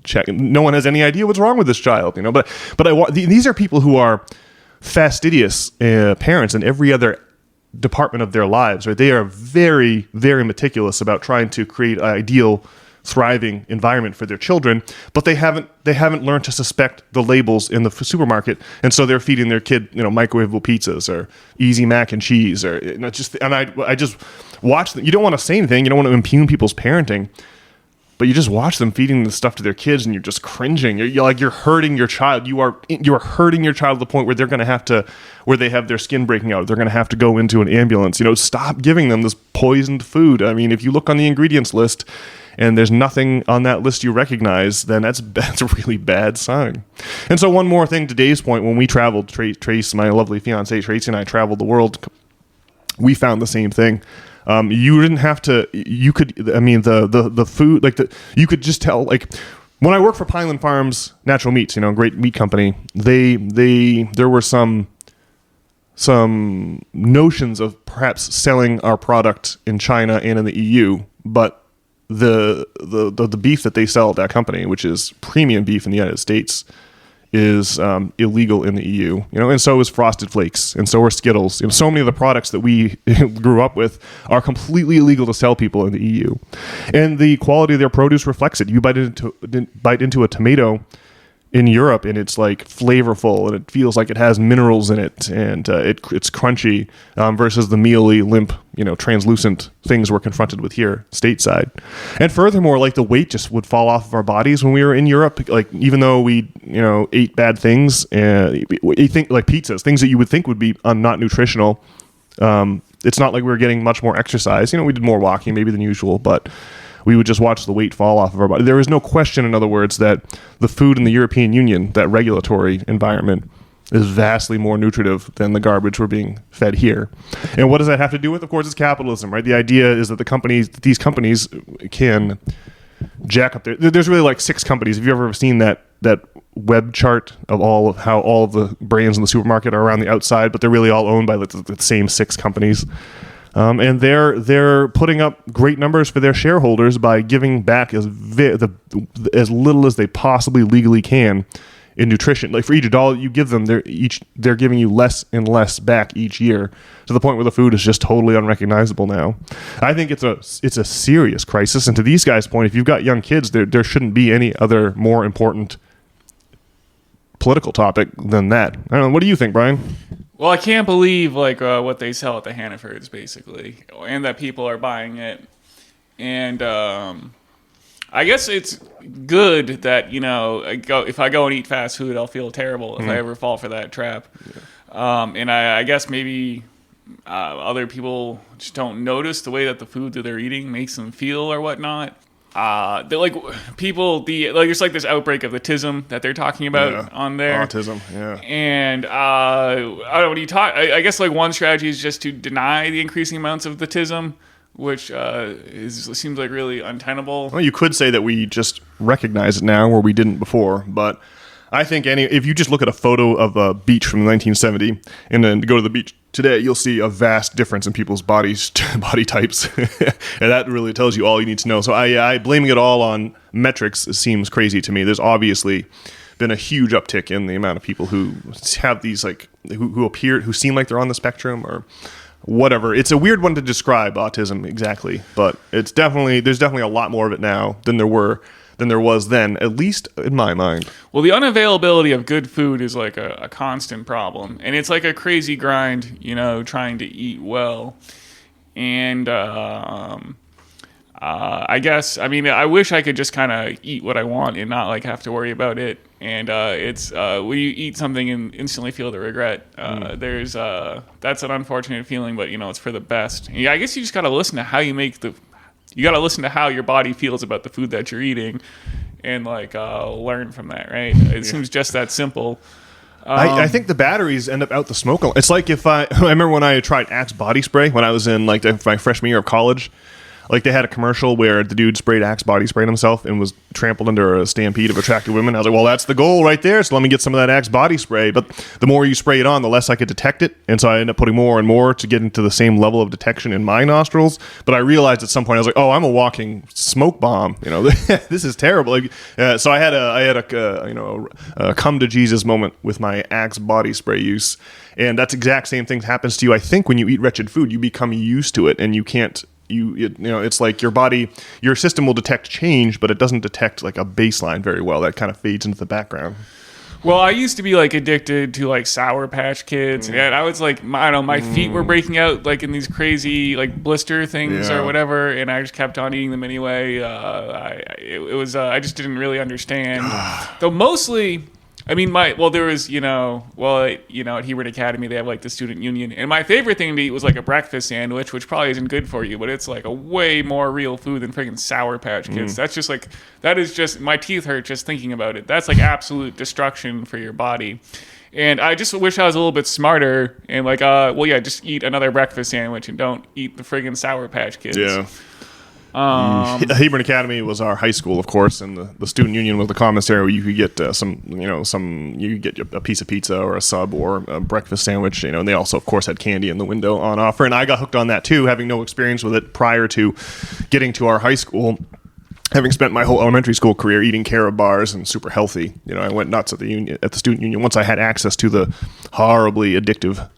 checking. No one has any idea what's wrong with this child, But these are people who are fastidious parents in every other department of their lives, right? They are very, very meticulous about trying to create an ideal, thriving environment for their children, but they haven't learned to suspect the labels in the supermarket, and so they're feeding their kid, microwavable pizzas or easy mac and cheese, or I just watch them. You don't want to say anything, you don't want to impugn people's parenting, but you just watch them feeding the stuff to their kids, and you're just cringing. You're hurting your child. You are hurting your child to the point where they're going to have to, where they have their skin breaking out. They're going to have to go into an ambulance. Stop giving them this poisoned food. I mean, if you look on the ingredients list and there's nothing on that list you recognize, then that's a really bad sign. And so one more thing to Dave's point, when we traveled, Trace, my lovely fiance Tracy, and I traveled the world, we found the same thing. You didn't have to. You could. I mean, the food, you could just tell. Like when I worked for Pineland Farms Natural Meats, a great meat company. There were some notions of perhaps selling our product in China and in the EU, but the beef that they sell at that company, which is premium beef in the United States, is illegal in the EU, and so is Frosted Flakes, and so are Skittles. So many of the products that we grew up with are completely illegal to sell people in the EU, and the quality of their produce reflects it. You bite into a tomato in Europe, and it's like flavorful, and it feels like it has minerals in it, and it's crunchy, versus the mealy, limp, translucent things we're confronted with here stateside. And furthermore, like the weight just would fall off of our bodies when we were in Europe. Like even though we ate bad things, you think like pizzas, things that you would think would be not nutritional. It's not like we were getting much more exercise. We did more walking maybe than usual, but we would just watch the weight fall off of our body. There is no question, in other words, that the food in the European Union, that regulatory environment, is vastly more nutritive than the garbage we're being fed here. And what does that have to do with? Of course, it's capitalism, right? The idea is that these companies can jack up there's really like 6 companies. Have you ever seen that web chart of how all of the brands in the supermarket are around the outside, but they're really all owned by the same 6 companies? And they're putting up great numbers for their shareholders by giving back as little as they possibly legally can in nutrition. Like for each $1 you give them, they're giving you less and less back each year, to the point where the food is just totally unrecognizable now. I think it's a serious crisis. And to these guys' point, if you've got young kids, there shouldn't be any other more important political topic than that. I don't know. What do you think, Brian? Well, I can't believe like what they sell at the Hannafords, basically, and that people are buying it. And I guess it's good that if I go and eat fast food, I'll feel terrible if I ever fall for that trap. Yeah. And I guess maybe other people just don't notice the way that the food that they're eating makes them feel or whatnot. They're like people, there's like this outbreak of the tism that they're talking about on there. Autism, yeah. And I don't know, when you talk, I guess like one strategy is just to deny the increasing amounts of the tism, which seems like really untenable. Well, you could say that we just recognize it now where we didn't before, but I think if you just look at a photo of a beach from 1970 and then go to the beach today, you'll see a vast difference in people's body types, and that really tells you all you need to know. So I blaming it all on metrics seems crazy to me. There's obviously been a huge uptick in the amount of people who have these who seem like they're on the spectrum or whatever. It's a weird one to describe autism exactly, but there's definitely a lot more of it now than there was then, at least in my mind. Well, the unavailability of good food is like a constant problem, and it's like a crazy grind, trying to eat well. And I guess, I wish I could just kind of eat what I want and not like have to worry about it. And it's when you eat something and instantly feel the regret, that's an unfortunate feeling, but it's for the best. Yeah, I guess you just got to listen to how you got to listen to how your body feels about the food that you're eating and learn from that, right? It seems just that simple. I think the batteries end up out the smoke. It's like if I remember when I tried Axe body spray when I was in my freshman year of college. Like they had a commercial where the dude sprayed Axe body spray on himself and was trampled under a stampede of attractive women. I was like, well, that's the goal right there. So let me get some of that Axe body spray. But the more you spray it on, the less I could detect it. And so I ended up putting more and more to get into the same level of detection in my nostrils. But I realized at some point I was like, oh, I'm a walking smoke bomb. This is terrible. So I had a come to Jesus moment with my Axe body spray use. And that's exact same thing happens to you. I think when you eat wretched food, you become used to it and you can't. It's like your system will detect change, but it doesn't detect like a baseline very well. That kind of fades into the background. Well, I used to be like addicted to like Sour Patch Kids, and I was like, my feet were breaking out like in these crazy like blister things or whatever, and I just kept on eating them anyway. I just didn't really understand. Though mostly, at Hebron Academy, they have like the student union. And my favorite thing to eat was like a breakfast sandwich, which probably isn't good for you, but it's like a way more real food than freaking Sour Patch Kids. That is just, my teeth hurt just thinking about it. That's like absolute destruction for your body. And I just wish I was a little bit smarter and just eat another breakfast sandwich and don't eat the friggin' Sour Patch Kids. Yeah. Hebron Academy was our high school, of course, and the student union was the commissary where you could get you could get a piece of pizza or a sub or a breakfast sandwich, and they also, of course, had candy in the window on offer, and I got hooked on that too, having no experience with it prior to getting to our high school. Having spent my whole elementary school career eating carob bars and super healthy, I went nuts at the student union once I had access to the horribly addictive.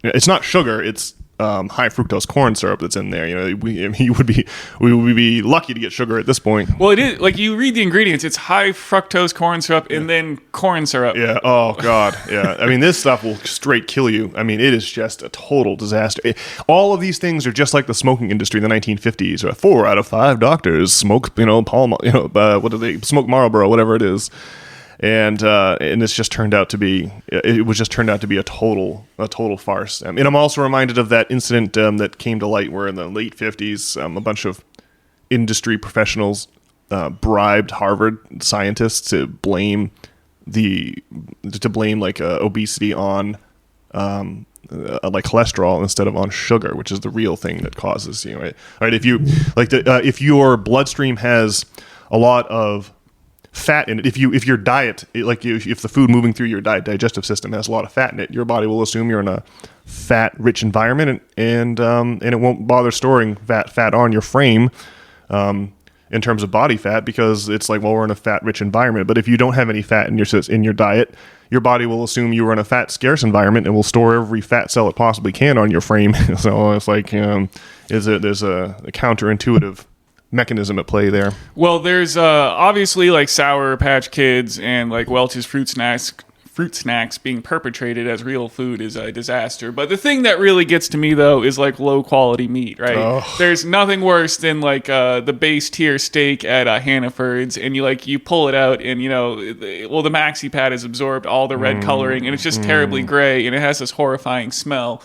It's not sugar; it's high fructose corn syrup that's in there. We would be lucky to get sugar at this point. Well, it is like you read the ingredients. It's high fructose corn syrup and then corn syrup. Yeah. Oh God. Yeah. This stuff will straight kill you. It is just a total disaster. All of these things are just like the smoking industry in the 1950s. 4 out of 5 doctors smoke, what do they smoke Marlboro, whatever it is. And it's just turned out to be a total farce. And I'm also reminded of that incident that came to light where in the late 50s a bunch of industry professionals bribed Harvard scientists to blame obesity on like cholesterol instead of on sugar, which is the real thing that causes right. If your bloodstream has a lot of fat in it, if your diet, if the food moving through your digestive system has a lot of fat in it, your body will assume you're in a fat-rich environment, and it won't bother storing fat on your frame in terms of body fat, because it's like, well, we're in a fat-rich environment. But if you don't have any fat in your diet, your body will assume you are in a fat-scarce environment and will store every fat cell it possibly can on your frame. So it's like there's a counterintuitive mechanism at play there? Well, there's obviously like Sour Patch Kids and like Welch's fruit snacks being perpetrated as real food is a disaster. But the thing that really gets to me though is like low quality meat, right? Oh. There's nothing worse than like the base tier steak at Hannaford's, and you pull it out, and the maxi pad has absorbed all the red coloring, and it's just terribly gray, and it has this horrifying smell.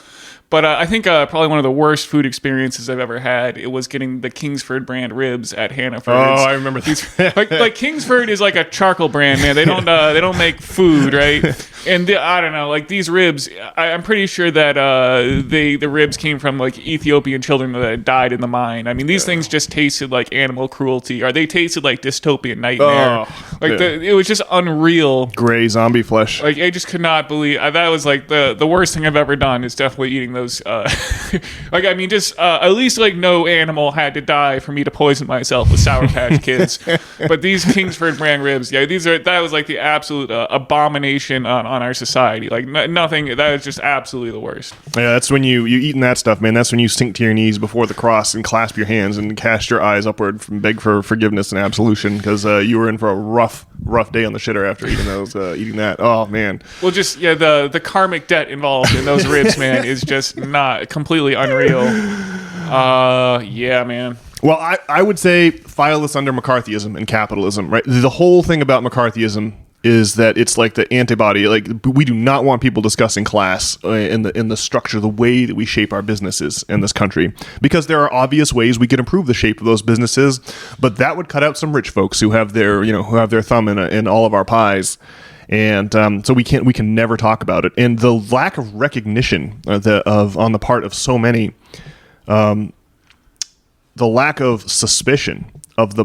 But I think probably one of the worst food experiences I've ever had, it was getting the Kingsford brand ribs at Hannaford's. Oh, I remember these. like Kingsford is like a charcoal brand, man. They don't make food, right? And I don't know, like these ribs, I'm pretty sure that the ribs came from like Ethiopian children that died in the mine. I mean, these things just tasted like animal cruelty, or they tasted like dystopian nightmare. It was just unreal. Gray zombie flesh. Like I just could not believe that was like the worst thing I've ever done. Is definitely eating those. Like I mean, just at least like no animal had to die for me to poison myself with Sour Patch Kids. But these Kingsford brand ribs, that was like the absolute abomination on our society. Like nothing. That is just absolutely the worst. Yeah, that's when you eating that stuff, man. That's when you sink to your knees before the cross and clasp your hands and cast your eyes upward and beg for forgiveness and absolution, because you were in for a rough day on the shitter after eating that. Oh man. Well, just the karmic debt involved in those ribs, man, is just not completely unreal. Yeah, man. Well, I would say file this under McCarthyism and capitalism, right? The whole thing about McCarthyism is that it's like the antibody. Like, we do not want people discussing class in the structure, the way that we shape our businesses in this country, because there are obvious ways we could improve the shape of those businesses, but that would cut out some rich folks who have their thumb in all of our pies. And so we can never talk about it. And the lack of recognition on the part of so many, the lack of suspicion of the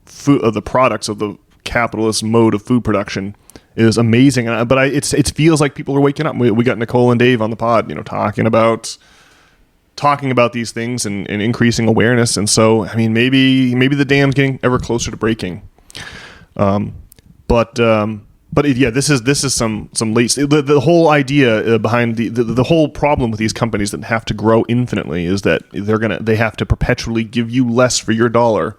food, of the products of the capitalist mode of food production is amazing. But it feels like people are waking up. We got Nicole and Dave on the pod, talking about these things and increasing awareness. And so, I mean, maybe the dam's getting ever closer to breaking. But this is some late. The whole idea behind the whole problem with these companies that have to grow infinitely is that they have to perpetually give you less for your dollar.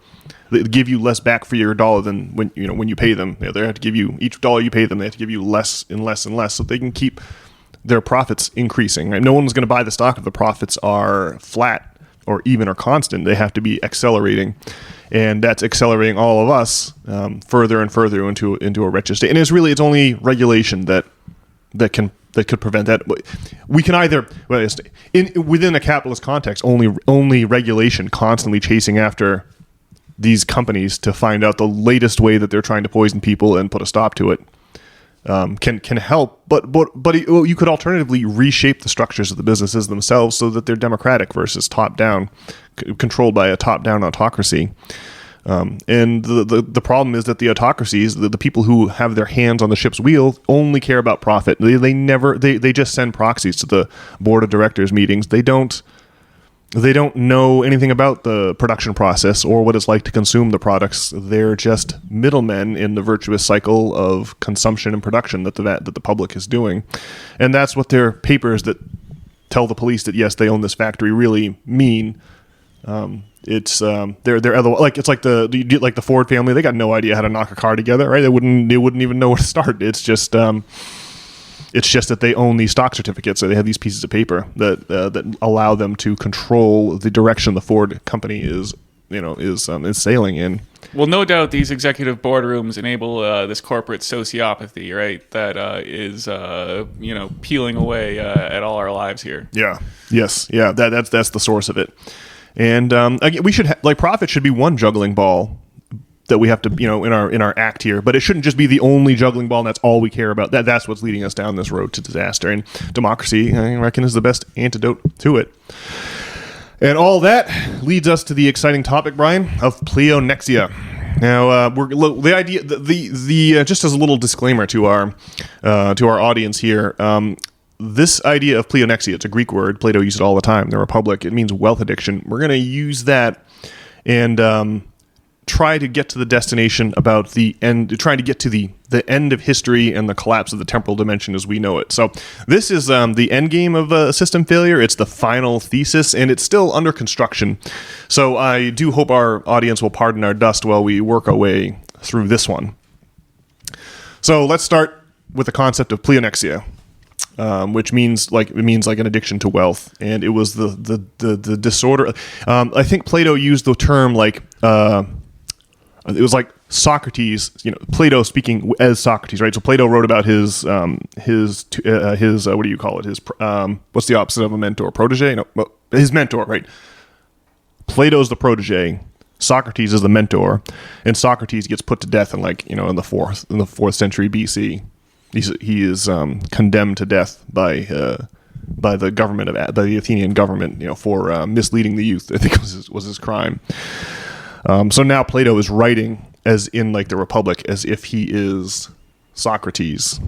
They give you less back for your dollar than when you pay them. They have to give you, each dollar you pay them, they have to give you less and less and less, so they can keep their profits increasing. Right? No one's going to buy the stock if the profits are flat or even or constant. They have to be accelerating. And that's accelerating all of us further and further into a wretched state. And it's only regulation that could prevent that. We can either within a capitalist context, only regulation, constantly chasing after these companies to find out the latest way that they're trying to poison people and put a stop to it, can help. But you could alternatively reshape the structures of the businesses themselves so that they're democratic versus top down, controlled by a top down autocracy. And the problem is that the autocracies, the people who have their hands on the ship's wheel, only care about profit. They just send proxies to the board of directors meetings. They don't know anything about the production process or what it's like to consume the products. They're just middlemen in the virtuous cycle of consumption and production that the public is doing. And that's what their papers that tell the police that yes, they own this factory really mean. It's they're other, like it's like the Ford family. They got no idea how to knock a car together, right? They wouldn't even know where to start. It's just that they own these stock certificates, so they have these pieces of paper that allow them to control the direction the Ford company is sailing in. Well, no doubt these executive boardrooms enable this corporate sociopathy, right? That is peeling away at all our lives here. Yeah. Yes. Yeah. That's the source of it. And again, we should profit should be one juggling ball that we have to, in our act here, but it shouldn't just be the only juggling ball and that's all we care about. That's what's leading us down this road to disaster. And democracy, I reckon, is the best antidote to it. And all that leads us to the exciting topic, Brian, of pleonexia. Now, the idea, the just as a little disclaimer to our audience here, this idea of pleonexia, it's a Greek word. Plato used it all the time. The Republic, it means wealth addiction. We're going to use that and try to get to the destination about the end, trying to get to the end of history and the collapse of the temporal dimension as we know it. So this is the end game of system failure. It's the final thesis, and it's still under construction. So I do hope our audience will pardon our dust while we work our way through this one. So let's start with the concept of pleonexia. Which means like an addiction to wealth, and it was the disorder. I think Plato used the term like it was like Socrates. Plato speaking as Socrates, right? So Plato wrote about his what do you call it? His what's the opposite of a mentor? Protege? No, well, his mentor, right? Plato's the protege. Socrates is the mentor, and Socrates gets put to death in in the fourth century BC. He is condemned to death by the government by the Athenian government, for misleading the youth. I think was his crime. So now Plato is writing as in like the Republic, as if he is Socrates.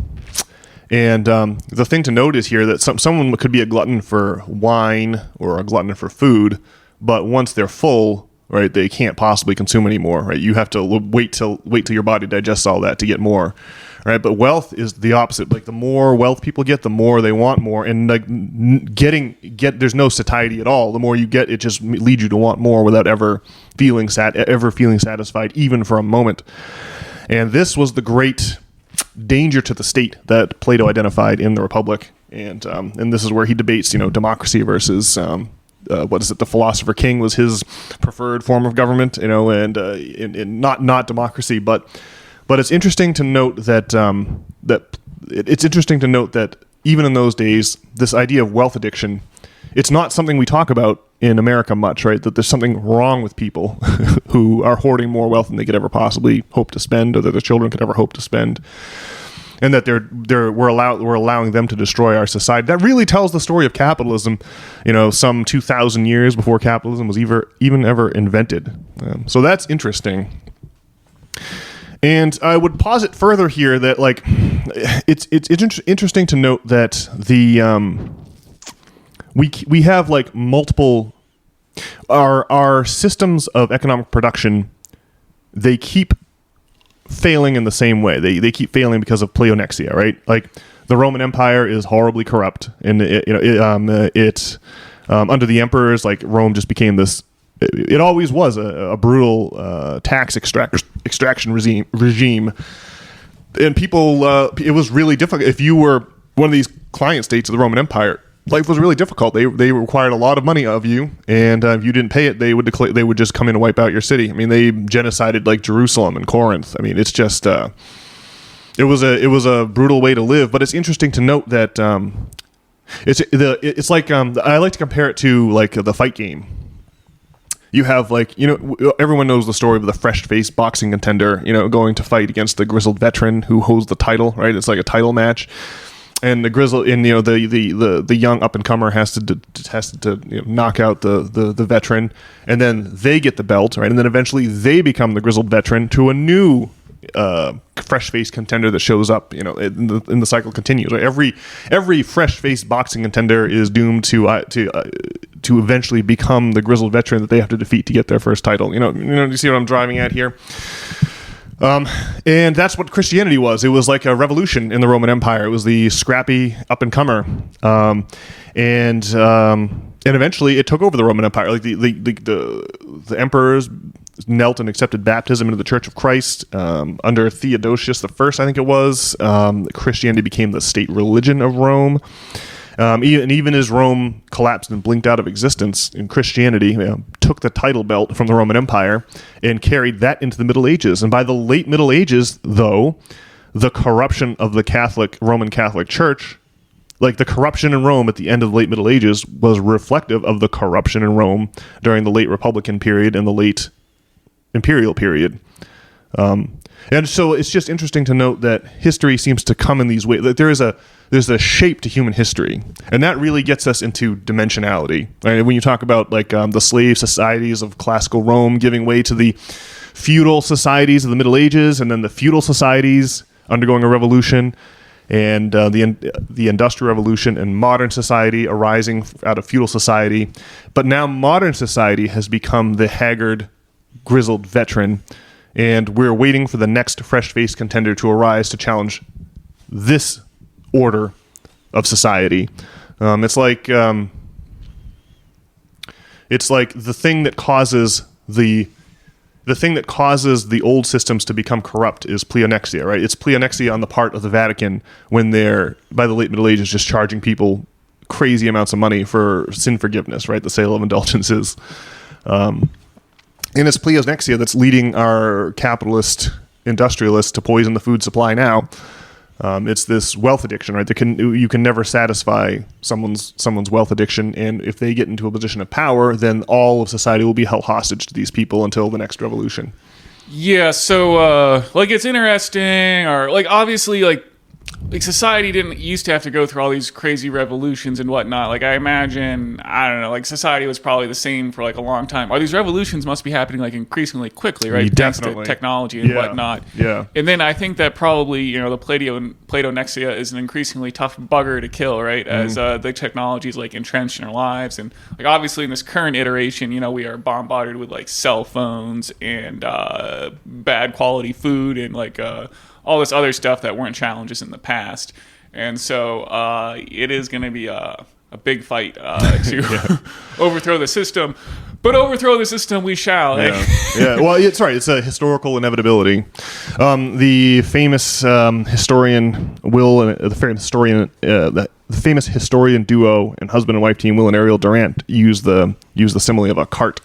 And the thing to note is here that someone could be a glutton for wine or a glutton for food, but once they're full, right, they can't possibly consume anymore. Right, you have to wait till your body digests all that to get more. Right, but wealth is the opposite. Like the more wealth people get, the more they want more, and like there's no satiety at all. The more you get, it just leads you to want more without ever feeling satisfied, even for a moment. And this was the great danger to the state that Plato identified in the Republic, and this is where he debates, democracy versus the philosopher king was his preferred form of government, and not democracy, but it's interesting to note that even in those days, this idea of wealth addiction, it's not something we talk about in America much, right? That there's something wrong with people who are hoarding more wealth than they could ever possibly hope to spend, or that their children could ever hope to spend, and that we're allowing them to destroy our society. That really tells the story of capitalism, some 2,000 years before capitalism was even ever invented. So that's interesting. And I would posit further here that it's interesting to note that we have like multiple our systems of economic production. They keep failing in the same way. They keep failing because of pleonexia, right? Like the Roman Empire is horribly corrupt, and it under the emperors, like Rome just became this. It always was a brutal tax extraction regime, and people. It was really difficult. If you were one of these client states of the Roman Empire, life was really difficult. They required a lot of money of you, and if you didn't pay it, they would just come in and wipe out your city. I mean, they genocided like Jerusalem and Corinth. I mean, it's just it was a brutal way to live. But it's interesting to note that it's like I like to compare it to like the fight game. You have everyone knows the story of the fresh-faced boxing contender, going to fight against the grizzled veteran who holds the title, right? It's like a title match, and the grizzled, and the young up-and-comer has to knock out the veteran, and then they get the belt, right? And then eventually they become the grizzled veteran to a new fresh-faced contender that shows up, and the cycle continues. Right? Every fresh-faced boxing contender is doomed to eventually become the grizzled veteran that they have to defeat to get their first title. You see what I'm driving at here? And that's what Christianity was. It was like a revolution in the Roman Empire. It was the scrappy up-and-comer, and eventually it took over the Roman Empire. Like the emperors knelt and accepted baptism into the Church of Christ under Theodosius I, I think it was. Christianity became the state religion of Rome. Even as Rome collapsed and blinked out of existence, in Christianity took the title belt from the Roman Empire and carried that into the Middle Ages. And by the late Middle Ages, though, the corruption of the Roman Catholic Church, like the corruption in Rome at the end of the late Middle Ages, was reflective of the corruption in Rome during the late Republican period and the late Imperial period. And so it's just interesting to note that history seems to come in these ways. That there's a shape to human history, and that really gets us into dimensionality. Right? When you talk about the slave societies of classical Rome giving way to the feudal societies of the Middle Ages, and then the feudal societies undergoing a revolution, and the Industrial Revolution and modern society arising out of feudal society. But now modern society has become the haggard grizzled veteran, and we're waiting for the next fresh-faced contender to arise to challenge this order of society. It's like the thing that causes the thing that causes the old systems to become corrupt is pleonexia, right? It's pleonexia on the part of the Vatican when they're, by the late Middle Ages, just charging people crazy amounts of money for sin forgiveness, right? The sale of indulgences. And it's pleonexia that's leading our capitalist industrialists to poison the food supply now. It's this wealth addiction, right? You can never satisfy someone's wealth addiction, and if they get into a position of power, then all of society will be held hostage to these people until the next revolution. Yeah, so it's interesting, or obviously society didn't used to have to go through all these crazy revolutions and whatnot. I imagine, I don't know, society was probably the same for a long time. Or these revolutions must be happening increasingly quickly, right? Thanks to technology and whatnot. Yeah. And then I think that probably, the Pleonexia is an increasingly tough bugger to kill, right? As the technology is entrenched in our lives. And obviously in this current iteration, we are bombarded with cell phones and bad quality food and all this other stuff that weren't challenges in the past. And so it is going to be a big fight to overthrow the system. But overthrow the system we shall. Yeah. Well, it's right. It's a historical inevitability. The famous historian Will and the famous historian duo and husband and wife team Will and Ariel Durant use the simile of a cart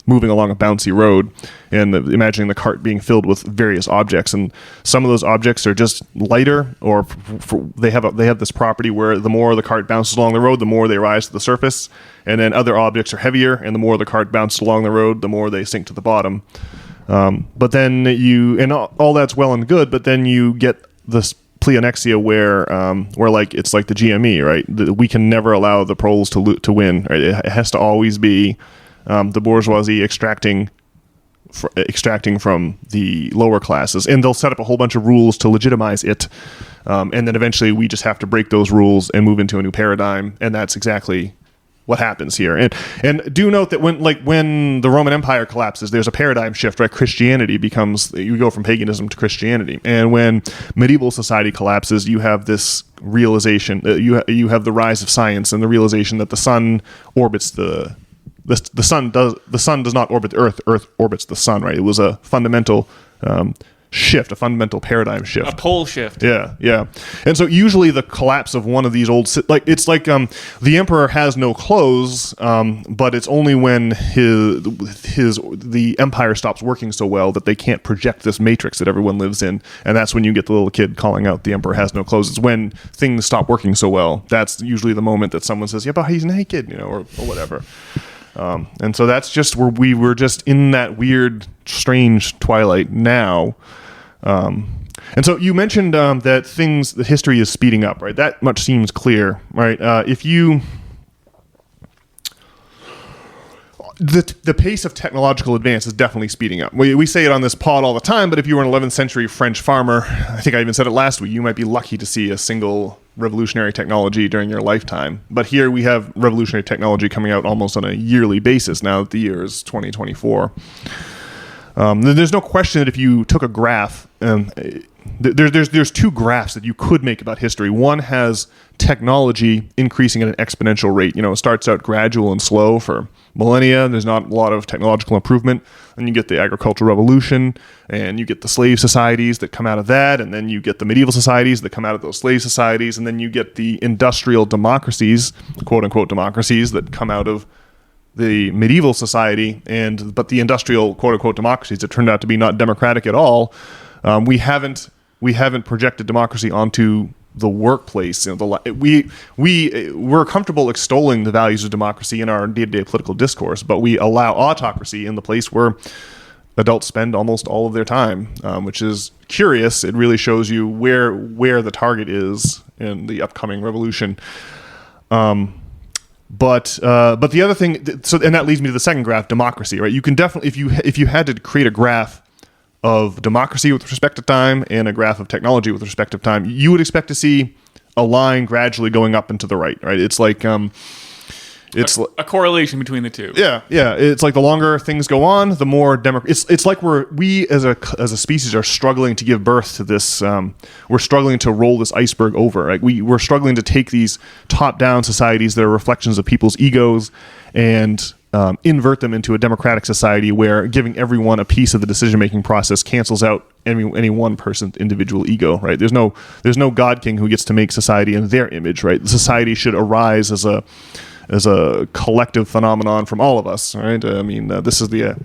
moving along a bouncy road, and imagining the cart being filled with various objects, and some of those objects are just lighter, or they have this property where the more the cart bounces along the road, the more they rise to the surface, and then other objects are heavier, and the more the cart bounces along the road, the more they sink to the bottom. But then all that's well and good, but then you get this pleonexia where it's like the GME, right? We can never allow the proles to win, right? It has to always be the bourgeoisie extracting from the lower classes, and they'll set up a whole bunch of rules to legitimize it, and then eventually we just have to break those rules and move into a new paradigm, and that's exactly what happens here. And do note that when the Roman Empire collapses, there's a paradigm shift, right? Christianity becomes, you go from paganism to Christianity, and when medieval society collapses, you have this realization, you have the rise of science and the realization that the sun orbits the sun does not orbit the Earth orbits the sun, right? It was a fundamental shift, a fundamental paradigm shift. A pole shift. Yeah. And so usually the collapse of one of these the emperor has no clothes, but it's only when the empire stops working so well that they can't project this matrix that everyone lives in, and that's when you get the little kid calling out, "The emperor has no clothes." It's when things stop working so well. That's usually the moment that someone says, "Yeah, but he's naked," or whatever. And so that's just where we were just in that weird, strange twilight now. And so you mentioned that history is speeding up, right? That much seems clear, right? The pace of technological advance is definitely speeding up. We say it on this pod all the time, but if you were an 11th century French farmer, I think I even said it last week, you might be lucky to see a single revolutionary technology during your lifetime. But here we have revolutionary technology coming out almost on a yearly basis now that the year is 2024. There's no question that if you took a graph, there's two graphs that you could make about history. One has technology increasing at an exponential rate. It starts out gradual and slow for millennia. There's not a lot of technological improvement. And you get the agricultural revolution, and you get the slave societies that come out of that, and then you get the medieval societies that come out of those slave societies, and then you get the industrial democracies, quote-unquote democracies, that come out of the medieval society, but the industrial quote-unquote democracies that turned out to be not democratic at all. We haven't projected democracy onto the workplace. We're comfortable extolling the values of democracy in our day-to-day political discourse, but we allow autocracy in the place where adults spend almost all of their time, which is curious. It really shows you where the target is in the upcoming revolution. But the other thing, and that leads me to the second graph, democracy, right? You can definitely, if you had to create a graph of democracy with respect to time and a graph of technology with respect to time, you would expect to see a line gradually going up and to the right? It's like It's a correlation between the two. yeah. It's like the longer things go on, the more it's like we as a species are struggling to give birth to this. We're struggling to roll this iceberg over. Right? We're struggling to take these top-down societies that are reflections of people's egos and invert them into a democratic society where giving everyone a piece of the decision-making process cancels out any one person's individual ego. Right? There's no God King who gets to make society in their image. Right? The society should arise as a collective phenomenon from all of us, right? I mean, this is the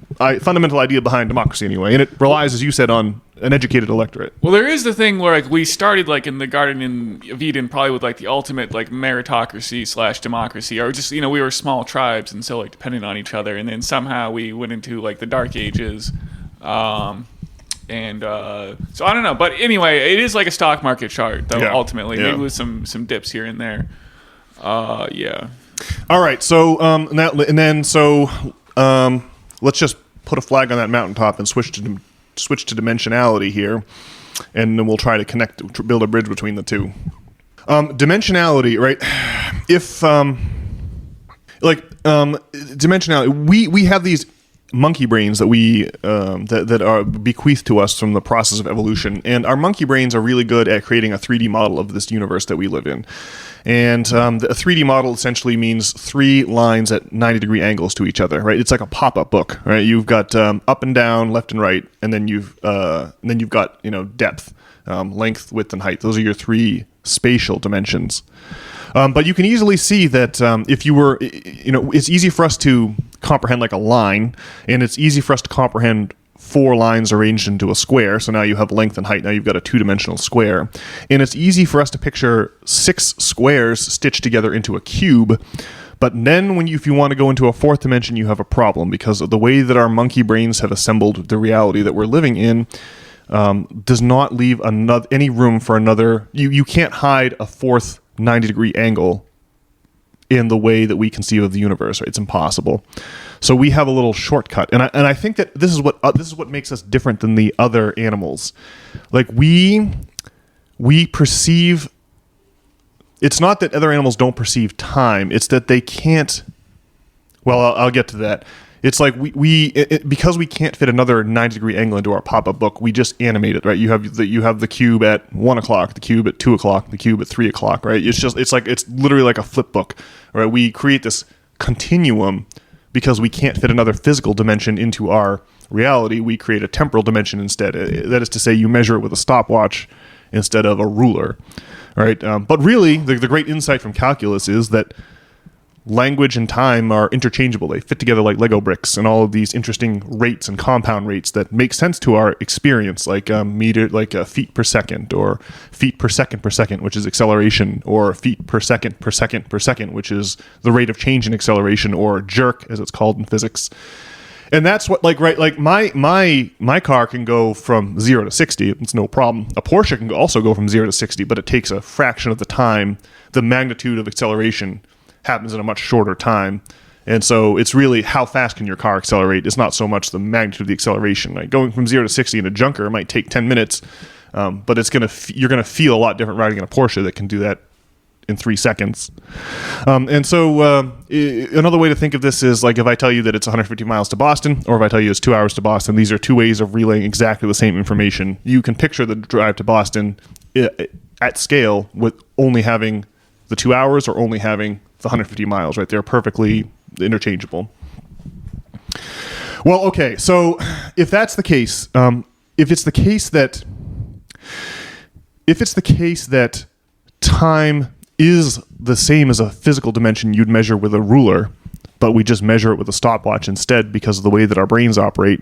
fundamental idea behind democracy anyway, and it relies, as you said, on an educated electorate. Well, there is the thing where like we started like in the Garden of Eden probably with like the ultimate like meritocracy / democracy, or just, we were small tribes and so like dependent on each other, and then somehow we went into like the Dark Ages. So I don't know, but anyway, it is like a stock market chart though, ultimately, maybe with some dips here and there. Yeah. All right, so let's just put a flag on that mountaintop and switch to dimensionality here, and then we'll try to build a bridge between the two. Dimensionality, right? If dimensionality, we have these monkey brains that that are bequeathed to us from the process of evolution, and our monkey brains are really good at creating a 3D model of this universe that we live in. And a 3D model essentially means 3 lines at 90-degree angles to each other, right? It's like a pop-up book, right? You've got up and down, left and right, and then you've got depth, length, width, and height. Those are your 3 spatial dimensions. But you can easily see that if you were, it's easy for us to comprehend like a line, and it's easy for us to comprehend 4 lines arranged into a square. So now you have length and height. Now you've got a 2-dimensional square. And it's easy for us to picture 6 squares stitched together into a cube. But then if you want to go into a 4th dimension, you have a problem, because of the way that our monkey brains have assembled the reality that we're living in does not leave any room for another. You can't hide a 4th 90-degree angle in the way that we conceive of the universe. Right? It's impossible. So we have a little shortcut, and I think that this is what makes us different than the other animals. Like we perceive. It's not that other animals don't perceive time. It's that they can't. Well, I'll get to that. It's like because we can't fit another 90-degree angle into our pop-up book, we just animate it, right? You have the cube at 1 o'clock, the cube at 2 o'clock, the cube at 3 o'clock, right? It's literally like a flip book, right? We create this continuum because we can't fit another physical dimension into our reality. We create a temporal dimension instead. That is to say, you measure it with a stopwatch instead of a ruler, right? But really, the great insight from calculus is that language and time are interchangeable. They fit together like Lego bricks, and all of these interesting rates and compound rates that make sense to our experience, like feet per second, or feet per second, which is acceleration, or feet per second, which is the rate of change in acceleration, or jerk, as it's called in physics. And that's what, my car can go from 0 to 60. It's no problem. A Porsche can also go from 0 to 60, but it takes a fraction of the time. The magnitude of acceleration happens in a much shorter time. And so it's really how fast can your car accelerate. It's not so much the magnitude of the acceleration. Like going from 0 to 60 in a junker might take 10 minutes, but you're going to feel a lot different riding in a Porsche that can do that in 3 seconds. And so another way to think of this is like if I tell you that it's 150 miles to Boston, or if I tell you it's 2 hours to Boston, these are 2 ways of relaying exactly the same information. You can picture the drive to Boston at scale with only having the 2 hours or only having the 150 miles, right? They're perfectly interchangeable. Well, okay, so if that's the case, if it's the case that time is the same as a physical dimension you'd measure with a ruler, but we just measure it with a stopwatch instead because of the way that our brains operate,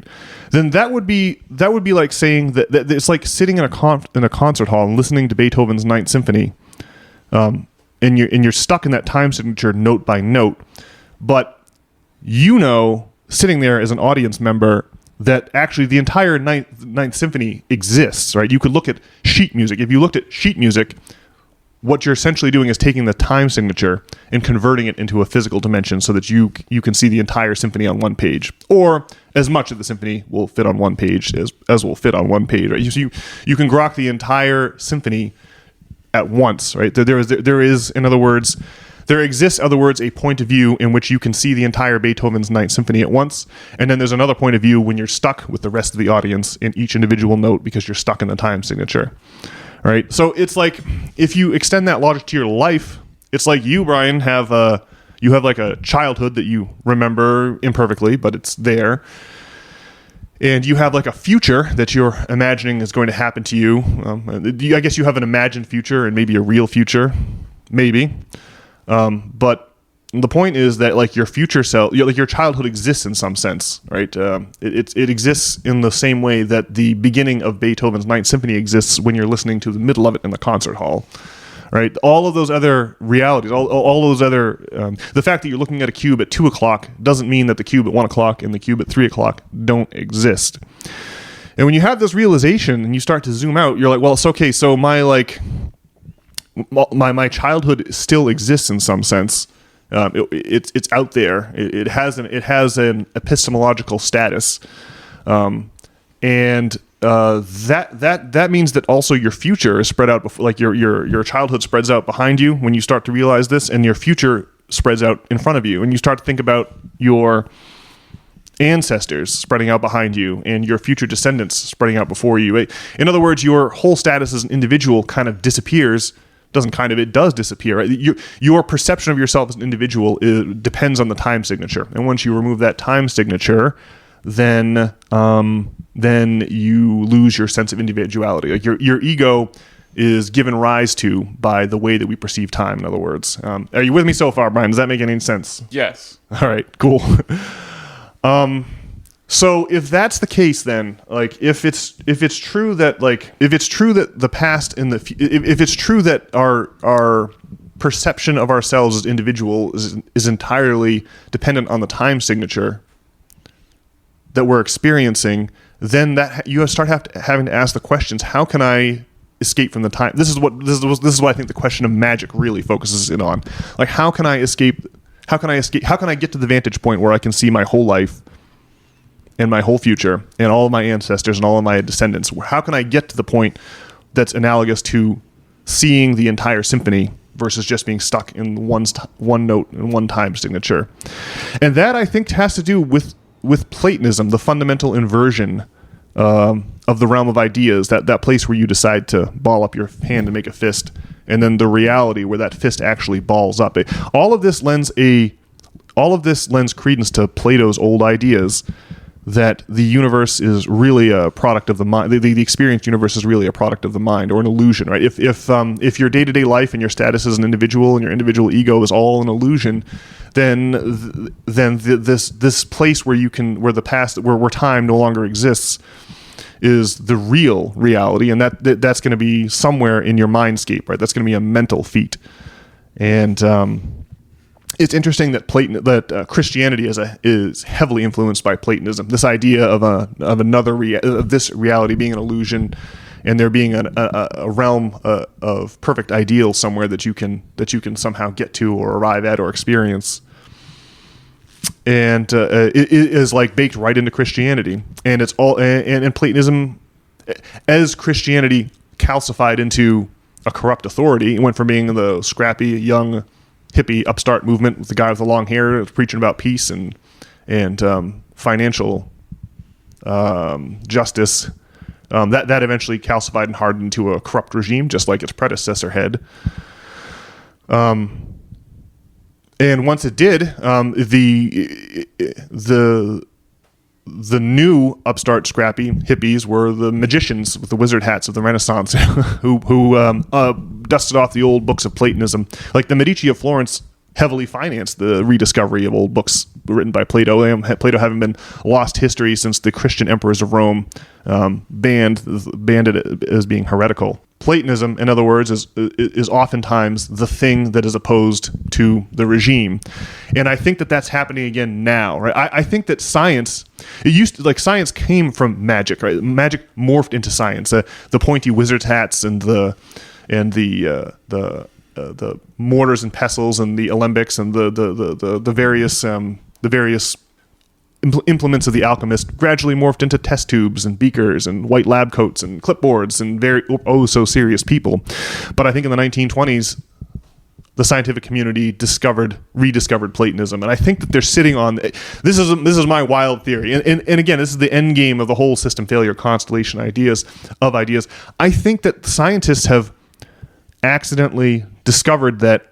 then that would be like saying that it's like sitting in a concert hall and listening to Beethoven's Ninth Symphony. And you're stuck in that time signature note by note, but sitting there as an audience member that actually the entire Ninth Symphony exists, right? You could look at sheet music. If you looked at sheet music, what you're essentially doing is taking the time signature and converting it into a physical dimension so that you can see the entire symphony on one page, or as much of the symphony will fit on one page as will fit on one page, right? You can grok the entire symphony at once, right? There is, in other words, There exists, in other words, a point of view in which you can see the entire Beethoven's Ninth Symphony at once, and then there's another point of view when you're stuck with the rest of the audience in each individual note because you're stuck in the time signature. All right, so it's like if you extend that logic to your life, it's like you, Brian, have like a childhood that you remember imperfectly, but it's there. And you have like a future that you're imagining is going to happen to you. I guess you have an imagined future and maybe a real future, maybe. But the point is that like your future self, like your childhood exists in some sense, right? It exists in the same way that the beginning of Beethoven's Ninth Symphony exists when you're listening to the middle of it in the concert hall. Right, all of those other realities, all those other, the fact that you're looking at a cube at 2 o'clock doesn't mean that the cube at 1 o'clock and the cube at 3 o'clock don't exist. And when you have this realization and you start to zoom out, you're like, well, it's okay. So my childhood still exists in some sense. It's out there. It has an epistemological status, and that means that also your future is spread out before, like your childhood spreads out behind you when you start to realize this, and your future spreads out in front of you, and you start to think about your ancestors spreading out behind you and your future descendants spreading out before you. In other words, your whole status as an individual kind of disappears. It does disappear. Right? Your perception of yourself as an individual depends on the time signature, and once you remove that time signature, then you lose your sense of individuality. Like your ego is given rise to by the way that we perceive time. In other words, are you with me so far, Brian? Does that make any sense? Yes. All right. Cool. So if that's the case, then like if it's true that the past and if it's true that our perception of ourselves as individual is entirely dependent on the time signature that we're experiencing, then that you start having to ask the questions: how can I escape from the time? This is what I think the question of magic really focuses in on. Like, how can I escape? How can I get to the vantage point where I can see my whole life and my whole future and all of my ancestors and all of my descendants? How can I get to the point that's analogous to seeing the entire symphony versus just being stuck in one note and one time signature? And that, I think, has to do with Platonism, the fundamental inversion of the realm of ideas, that place where you decide to ball up your hand and make a fist, and then the reality where that fist actually balls up. All of this lends credence to Plato's old ideas that the universe is really a product of the mind. The experienced universe is really a product of the mind, or an illusion, right? If your day-to-day life and your status as an individual and your individual ego is all an illusion, then this place where time no longer exists is the real reality, and that's going to be somewhere in your mindscape, right? That's going to be a mental feat. And it's interesting that Christianity is heavily influenced by Platonism. This idea of this reality being an illusion, and there being a realm of perfect ideals somewhere that you can somehow get to or arrive at or experience. And it is like baked right into Christianity, and it's all and Platonism, as Christianity calcified into a corrupt authority. It went from being the scrappy young hippie upstart movement with the guy with the long hair preaching about peace and financial justice. That eventually calcified and hardened into a corrupt regime, just like its predecessor had. And once it did, the new upstart scrappy hippies were the magicians with the wizard hats of the Renaissance, who dusted off the old books of Platonism. Like the Medici of Florence heavily financed the rediscovery of old books written by Plato. Plato having been lost history since the Christian emperors of Rome banned it as being heretical. Platonism, in other words, is oftentimes the thing that is opposed to the regime, and I think that that's happening again now. Right? I think that science, science came from magic. Right? Magic morphed into science. The pointy wizard's hats and the mortars and pestles and the alembics and the various implements of the alchemist gradually morphed into test tubes and beakers and white lab coats and clipboards and very so serious people. But I think in the 1920s, the scientific community rediscovered Platonism, and I think that they're sitting on this is my wild theory, and again, this is the end game of the whole system failure constellation ideas. I think that scientists have accidentally discovered that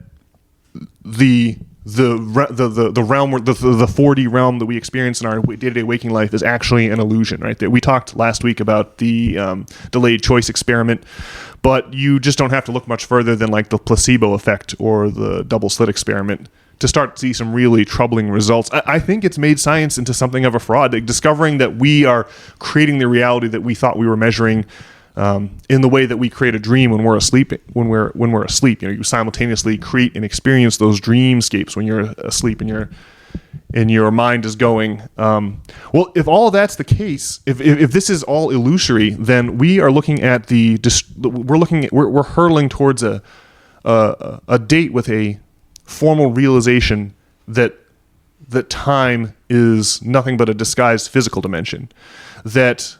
the realm, the 4D realm that we experience in our day-to-day waking life is actually an illusion, right? That we talked last week about the delayed choice experiment, but you just don't have to look much further than like the placebo effect or the double slit experiment to start to see some really troubling results. I think it's made science into something of a fraud, like discovering that we are creating the reality that we thought we were measuring in the way that we create a dream when we're asleep. When we're asleep, you simultaneously create and experience those dreamscapes when you're asleep and your mind is going. Well, if all that's the case, if this is all illusory, then we are looking at we're hurtling towards a date with a formal realization that time is nothing but a disguised physical dimension. That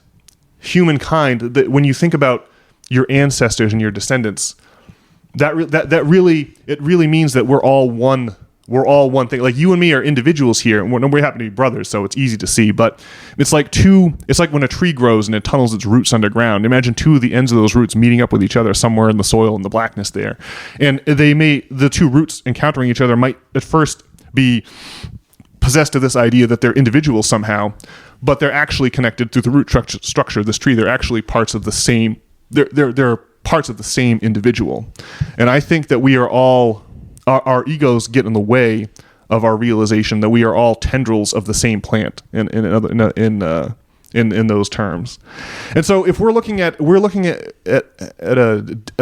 humankind, that when you think about your ancestors and your descendants, that really means that we're all one thing. Like you and me are individuals here, and we happen to be brothers, so it's easy to see. But it's like when a tree grows and it tunnels its roots underground. Imagine two of the ends of those roots meeting up with each other somewhere in the soil in the blackness there, and the two roots encountering each other might at first be possessed of this idea that they're individuals somehow, but they're actually connected through the root structure of this tree. They're actually parts of the same. They're parts of the same individual, and I think that we are all. Our egos get in the way of our realization that we are all tendrils of the same plant in those terms. And so if we're looking at a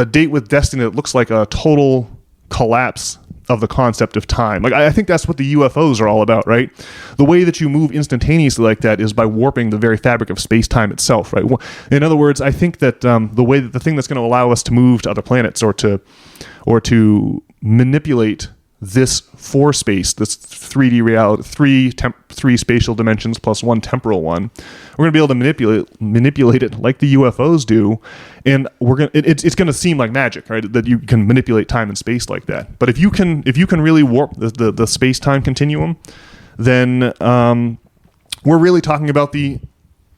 date with destiny that looks like a total collapse of the concept of time. Like I think that's what the UFOs are all about, right? The way that you move instantaneously like that is by warping the very fabric of space-time itself, right? In other words, I think that the thing that's going to allow us to move to other planets or to manipulate this four space, this 3D reality, three spatial dimensions plus one temporal one, we're going to be able to manipulate it like the UFOs do, and it's going to seem like magic, right? That you can manipulate time and space like that. But if you can really warp the space-time continuum, then we're really talking about the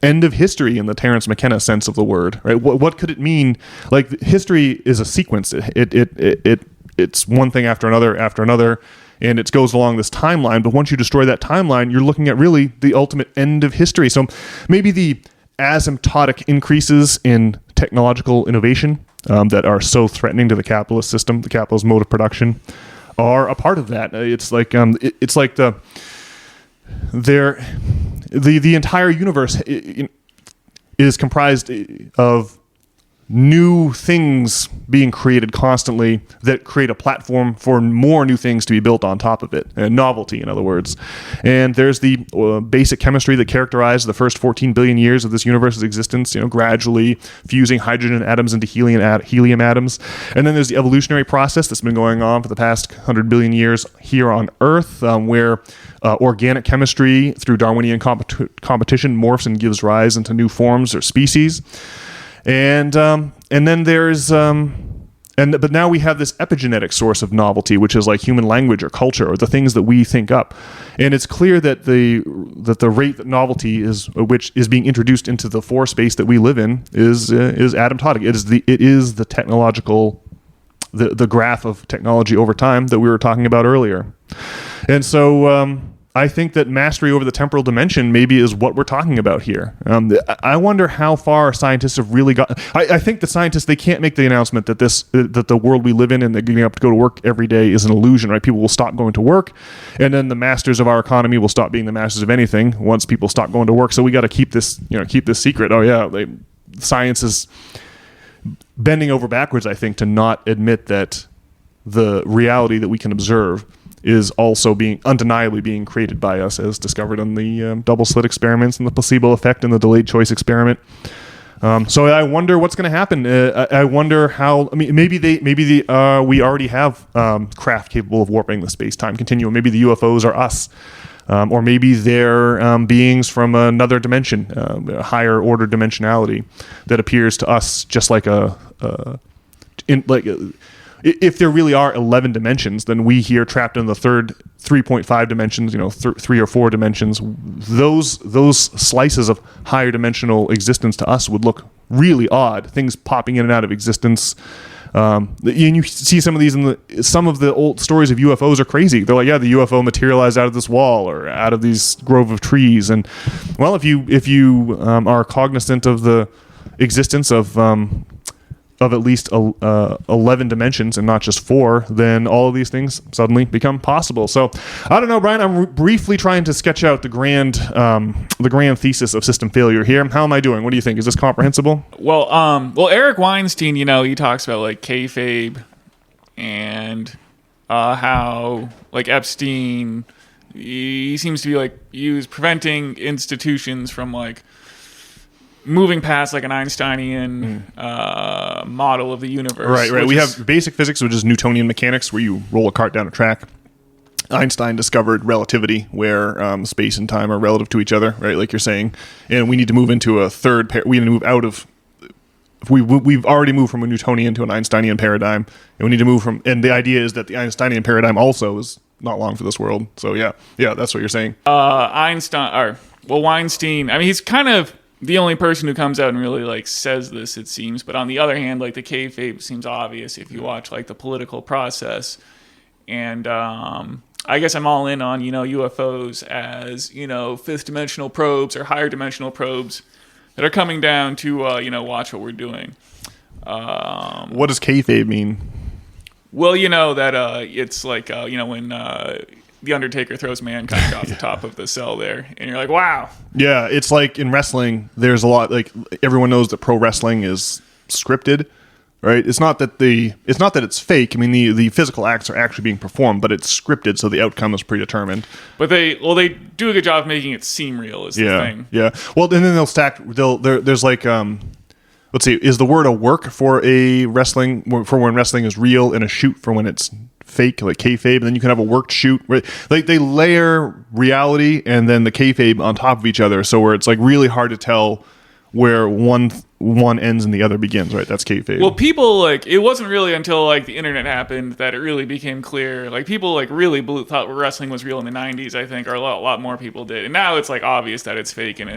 end of history in the Terence McKenna sense of the word, right? What could it mean? Like history is a sequence. It's one thing after another, and it goes along this timeline. But once you destroy that timeline, you're looking at really the ultimate end of history. So maybe the asymptotic increases in technological innovation that are so threatening to the capitalist system, the capitalist mode of production, are a part of that. It's like the entire universe is comprised of new things being created constantly that create a platform for more new things to be built on top of it. Novelty, in other words. And there's the basic chemistry that characterized the first 14 billion years of this universe's existence, gradually fusing hydrogen atoms into helium atoms. And then there's the evolutionary process that's been going on for the past 100 billion years here on Earth, where organic chemistry, through Darwinian competition, morphs and gives rise into new forms or species. And then there's but now we have this epigenetic source of novelty, which is like human language or culture or the things that we think up. And it's clear that the rate that novelty which is being introduced into the four space that we live in is asymptotic. It is the technological the graph of technology over time that we were talking about earlier. And so I think that mastery over the temporal dimension maybe is what we're talking about here. I wonder how far scientists have really got. I think the scientists, they can't make the announcement that that the world we live in and they're getting up to go to work every day is an illusion, right? People will stop going to work, and then the masters of our economy will stop being the masters of anything once people stop going to work. So we got to keep this secret. Oh yeah, science is bending over backwards, I think, to not admit that the reality that we can observe is also undeniably being created by us, as discovered in the double slit experiments and the placebo effect and the delayed choice experiment. So I wonder what's going to happen. I wonder how. I mean, maybe we already have craft capable of warping the space-time continuum. Maybe the UFOs are us, or maybe they're beings from another dimension, a higher order dimensionality that appears to us just like if there really are 11 dimensions, then we here trapped in the third 3.5 dimensions, 3 or 4 dimensions, those slices of higher dimensional existence to us would look really odd. Things popping in and out of existence. And you see some of these some of the old stories of UFOs are crazy. They're like, yeah, the UFO materialized out of this wall or out of these grove of trees. And well, if you are cognizant of the existence of at least 11 dimensions and not just 4, then all of these things suddenly become possible. So I don't know, Brian. I'm briefly trying to sketch out the grand thesis of system failure here. How am I doing? What do you think? Is this comprehensible? Well, Eric Weinstein, he talks about like kayfabe and how like Epstein, he seems to be like he was preventing institutions from like moving past like an Einsteinian model of the universe. Right. We have basic physics, which is Newtonian mechanics, where you roll a cart down a track. Einstein discovered relativity, where space and time are relative to each other, right? Like you're saying, and we need to move into a third. We need to move out of. We've already moved from a Newtonian to an Einsteinian paradigm, and we need to move from. And the idea is that the Einsteinian paradigm also is not long for this world. So yeah, that's what you're saying. Weinstein. I mean, he's kind of the only person who comes out and really like says this, it seems. But on the other hand, like the kayfabe seems obvious if you watch like the political process. And I guess I'm all in on UFOs as fifth dimensional probes or higher dimensional probes that are coming down to watch what we're doing. What does kayfabe mean? Well, that it's like when the Undertaker throws Mankind off the top of the cell there, and you're like, wow. Yeah, it's like in wrestling, there's a lot, like everyone knows that pro wrestling is scripted, right? It's not that it's fake. I mean, the physical acts are actually being performed, but it's scripted, so the outcome is predetermined. But they do a good job of making it seem real, is the thing. Yeah. Well, and then they'll stack. There's like let's see, is the word a work for when wrestling is real and a shoot for when it's fake, like kayfabe, and then you can have a worked shoot where like they layer reality and then the kayfabe on top of each other, so where it's like really hard to tell where one ends and the other begins, right? That's kayfabe. Well, people it wasn't really until like the internet happened that it really became clear. Like people like really thought wrestling was real in the 90s, I think, or a lot more people did. And now it's like obvious that it's fake and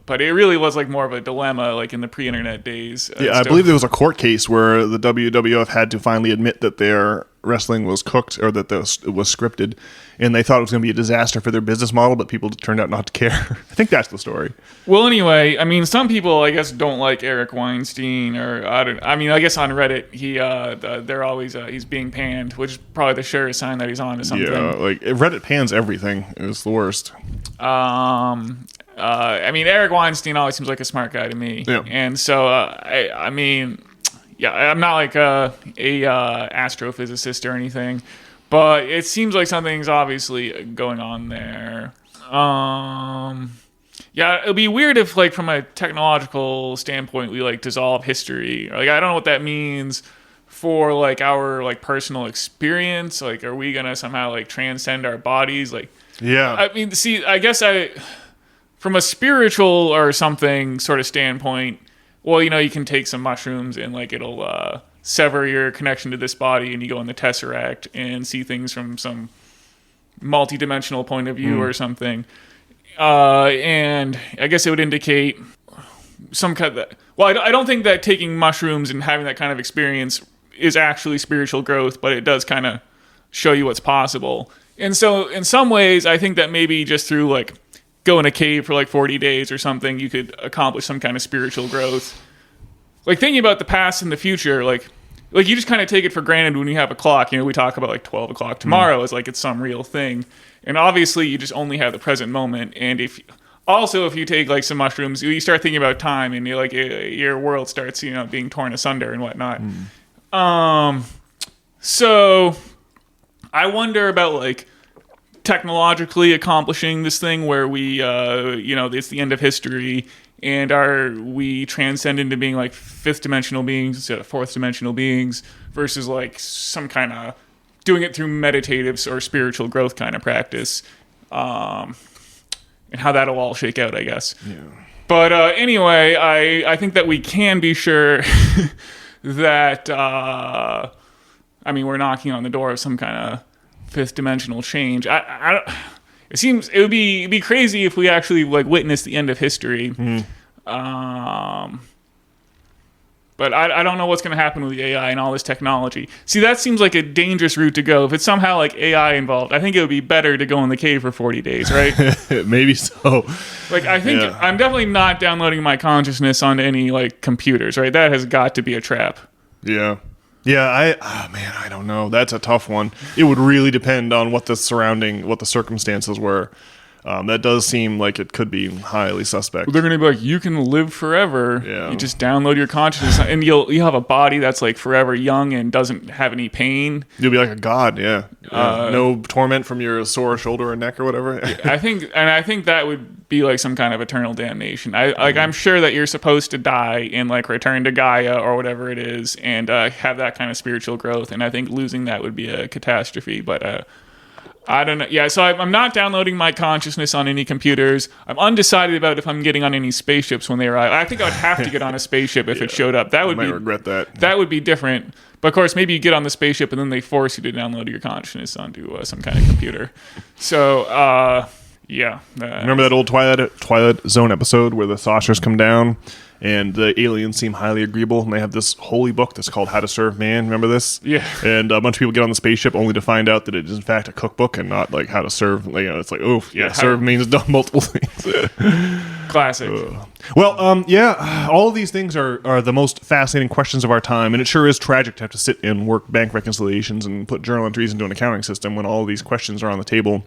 but it really was like more of a dilemma like in the pre-internet days. I believe there was a court case where the WWF had to finally admit that their wrestling was cooked or that it was scripted, and they thought it was going to be a disaster for their business model, but people turned out not to care. I think that's the story. Well, anyway, I mean, some people, I guess, don't like Eric Weinstein, or I guess on Reddit, they're always he's being panned, which is probably the surest sign that he's on to something. Yeah, like Reddit pans everything. It's the worst. I mean, Eric Weinstein always seems like a smart guy to me, and so I mean. Yeah, I'm not like a astrophysicist or anything, but it seems like something's obviously going on there. Yeah, it'd be weird if, like, from a technological standpoint, we like dissolve history. Like, I don't know what that means for like our like personal experience. Like, are we gonna somehow like transcend our bodies? Like, yeah. I mean, see, I guess from a spiritual or something sort of standpoint. Well, you can take some mushrooms and like it'll sever your connection to this body, and you go in the Tesseract and see things from some multi-dimensional point of view or something. And I guess it would indicate some kind of. Well, I don't think that taking mushrooms and having that kind of experience is actually spiritual growth, but it does kind of show you what's possible. And so, in some ways, I think that maybe just through like. Go in a cave for like 40 days or something, you could accomplish some kind of spiritual growth. Like thinking about the past and the future, like you just kind of take it for granted when you have a clock. We talk about like 12 o'clock tomorrow as like it's some real thing. And obviously you just only have the present moment. And if you take like some mushrooms, you start thinking about time and your world starts, being torn asunder and whatnot. So I wonder about like, technologically accomplishing this thing where we it's the end of history, and we transcend into being like fifth dimensional beings instead of fourth dimensional beings, versus like some kind of doing it through meditative or spiritual growth kind of practice, and how that'll all shake out, I guess. Yeah. But anyway, I think that we can be sure that I mean, we're knocking on the door of some kind of fifth dimensional change. I don't, it seems it would be crazy if we actually like witnessed the end of history. But I don't know what's going to happen with the AI and all this technology. See, that seems like a dangerous route to go. If it's somehow like AI involved, I think it would be better to go in the cave for 40 days, right? Maybe so. Like, I think I'm definitely not downloading my consciousness onto any like computers, right? That has got to be a trap. Yeah. Yeah, I don't know. That's a tough one. It would really depend on what the circumstances were. That does seem like it could be highly suspect. They're going to be like, you can live forever. Yeah. You just download your consciousness, and you'll have a body that's like forever young and doesn't have any pain. You'll be like a god, yeah. No torment from your sore shoulder or neck or whatever. I think that would be like some kind of eternal damnation. I'm sure that you're supposed to die and like return to Gaia or whatever it is, and have that kind of spiritual growth. And I think losing that would be a catastrophe. But I don't know. Yeah, so I'm not downloading my consciousness on any computers. I'm undecided about if I'm getting on any spaceships when they arrive. I think I would have to get on a spaceship if it showed up. That would might regret that. That would be different. But of course, maybe you get on the spaceship and then they force you to download your consciousness onto some kind of computer. So, yeah. Remember that old Twilight Zone episode where the saucers come down and the aliens seem highly agreeable, and they have this holy book that's called How to Serve Man. Remember this? Yeah. And a bunch of people get on the spaceship only to find out that it is in fact a cookbook and not like how to serve. You know, it's like, oh yeah, serve means multiple things. Classic. Well, yeah, all of these things are the most fascinating questions of our time, and it sure is tragic to have to sit and work bank reconciliations and put journal entries into an accounting system when all of these questions are on the table.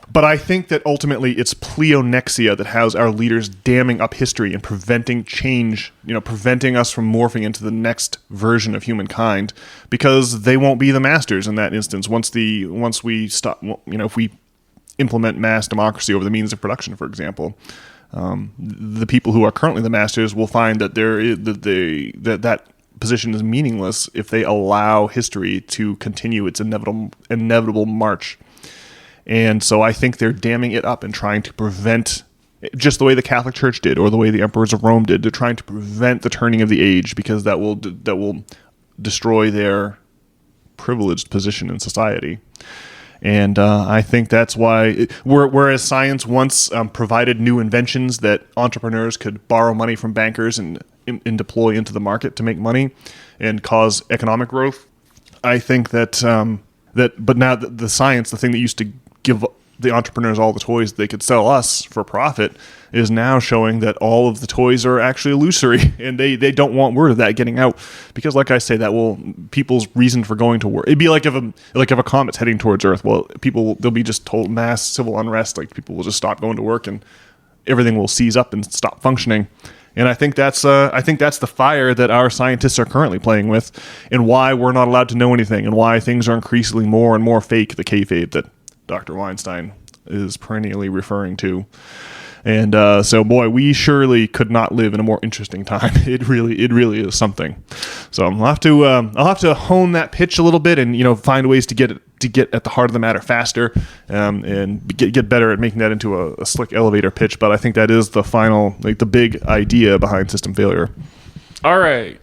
But I think that ultimately it's pleonexia that has our leaders damming up history and preventing change, preventing us from morphing into the next version of humankind, because they won't be the masters in that instance once we stop, if we implement mass democracy over the means of production, for example. The people who are currently the masters will find that that position is meaningless if they allow history to continue its inevitable march. And so I think they're damming it up and trying to prevent, just the way the Catholic Church did or the way the emperors of Rome did, they're trying to prevent the turning of the age, because that will destroy their privileged position in society. And I think that's why, whereas science once provided new inventions that entrepreneurs could borrow money from bankers and deploy into the market to make money and cause economic growth, I think but now the science, the thing that used to give the entrepreneurs all the toys they could sell us for profit, is now showing that all of the toys are actually illusory, and they don't want word of that getting out, because like I say, that will people's reason for going to work. It'd be like if a comet's heading towards Earth. Well, they'll be just told mass civil unrest, like people will just stop going to work and everything will seize up and stop functioning. And I think that's the fire that our scientists are currently playing with, and why we're not allowed to know anything, and why things are increasingly more and more fake, the kayfabe that Dr. Weinstein is perennially referring to. And so, boy, we surely could not live in a more interesting time. It really is something. So I'll have to hone that pitch a little bit, and find ways to get at the heart of the matter faster, and get better at making that into a slick elevator pitch. But I think that is the final, the big idea behind system failure. All right.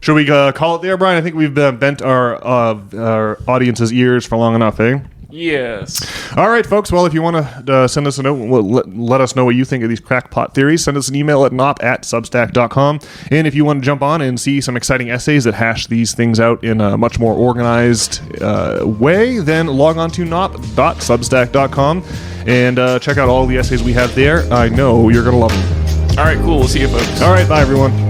Should we call it there, Brian? I think we've bent our audience's ears for long enough, eh? Yes. All right, folks. Well, if you want to send us a note, let us know what you think of these crackpot theories. Send us an email at nop@substack.com. And if you want to jump on and see some exciting essays that hash these things out in a much more organized way, then log on to nop.substack.com and check out all the essays we have there. I know you're going to love them. All right, cool. We'll see you, folks. All right, bye, everyone.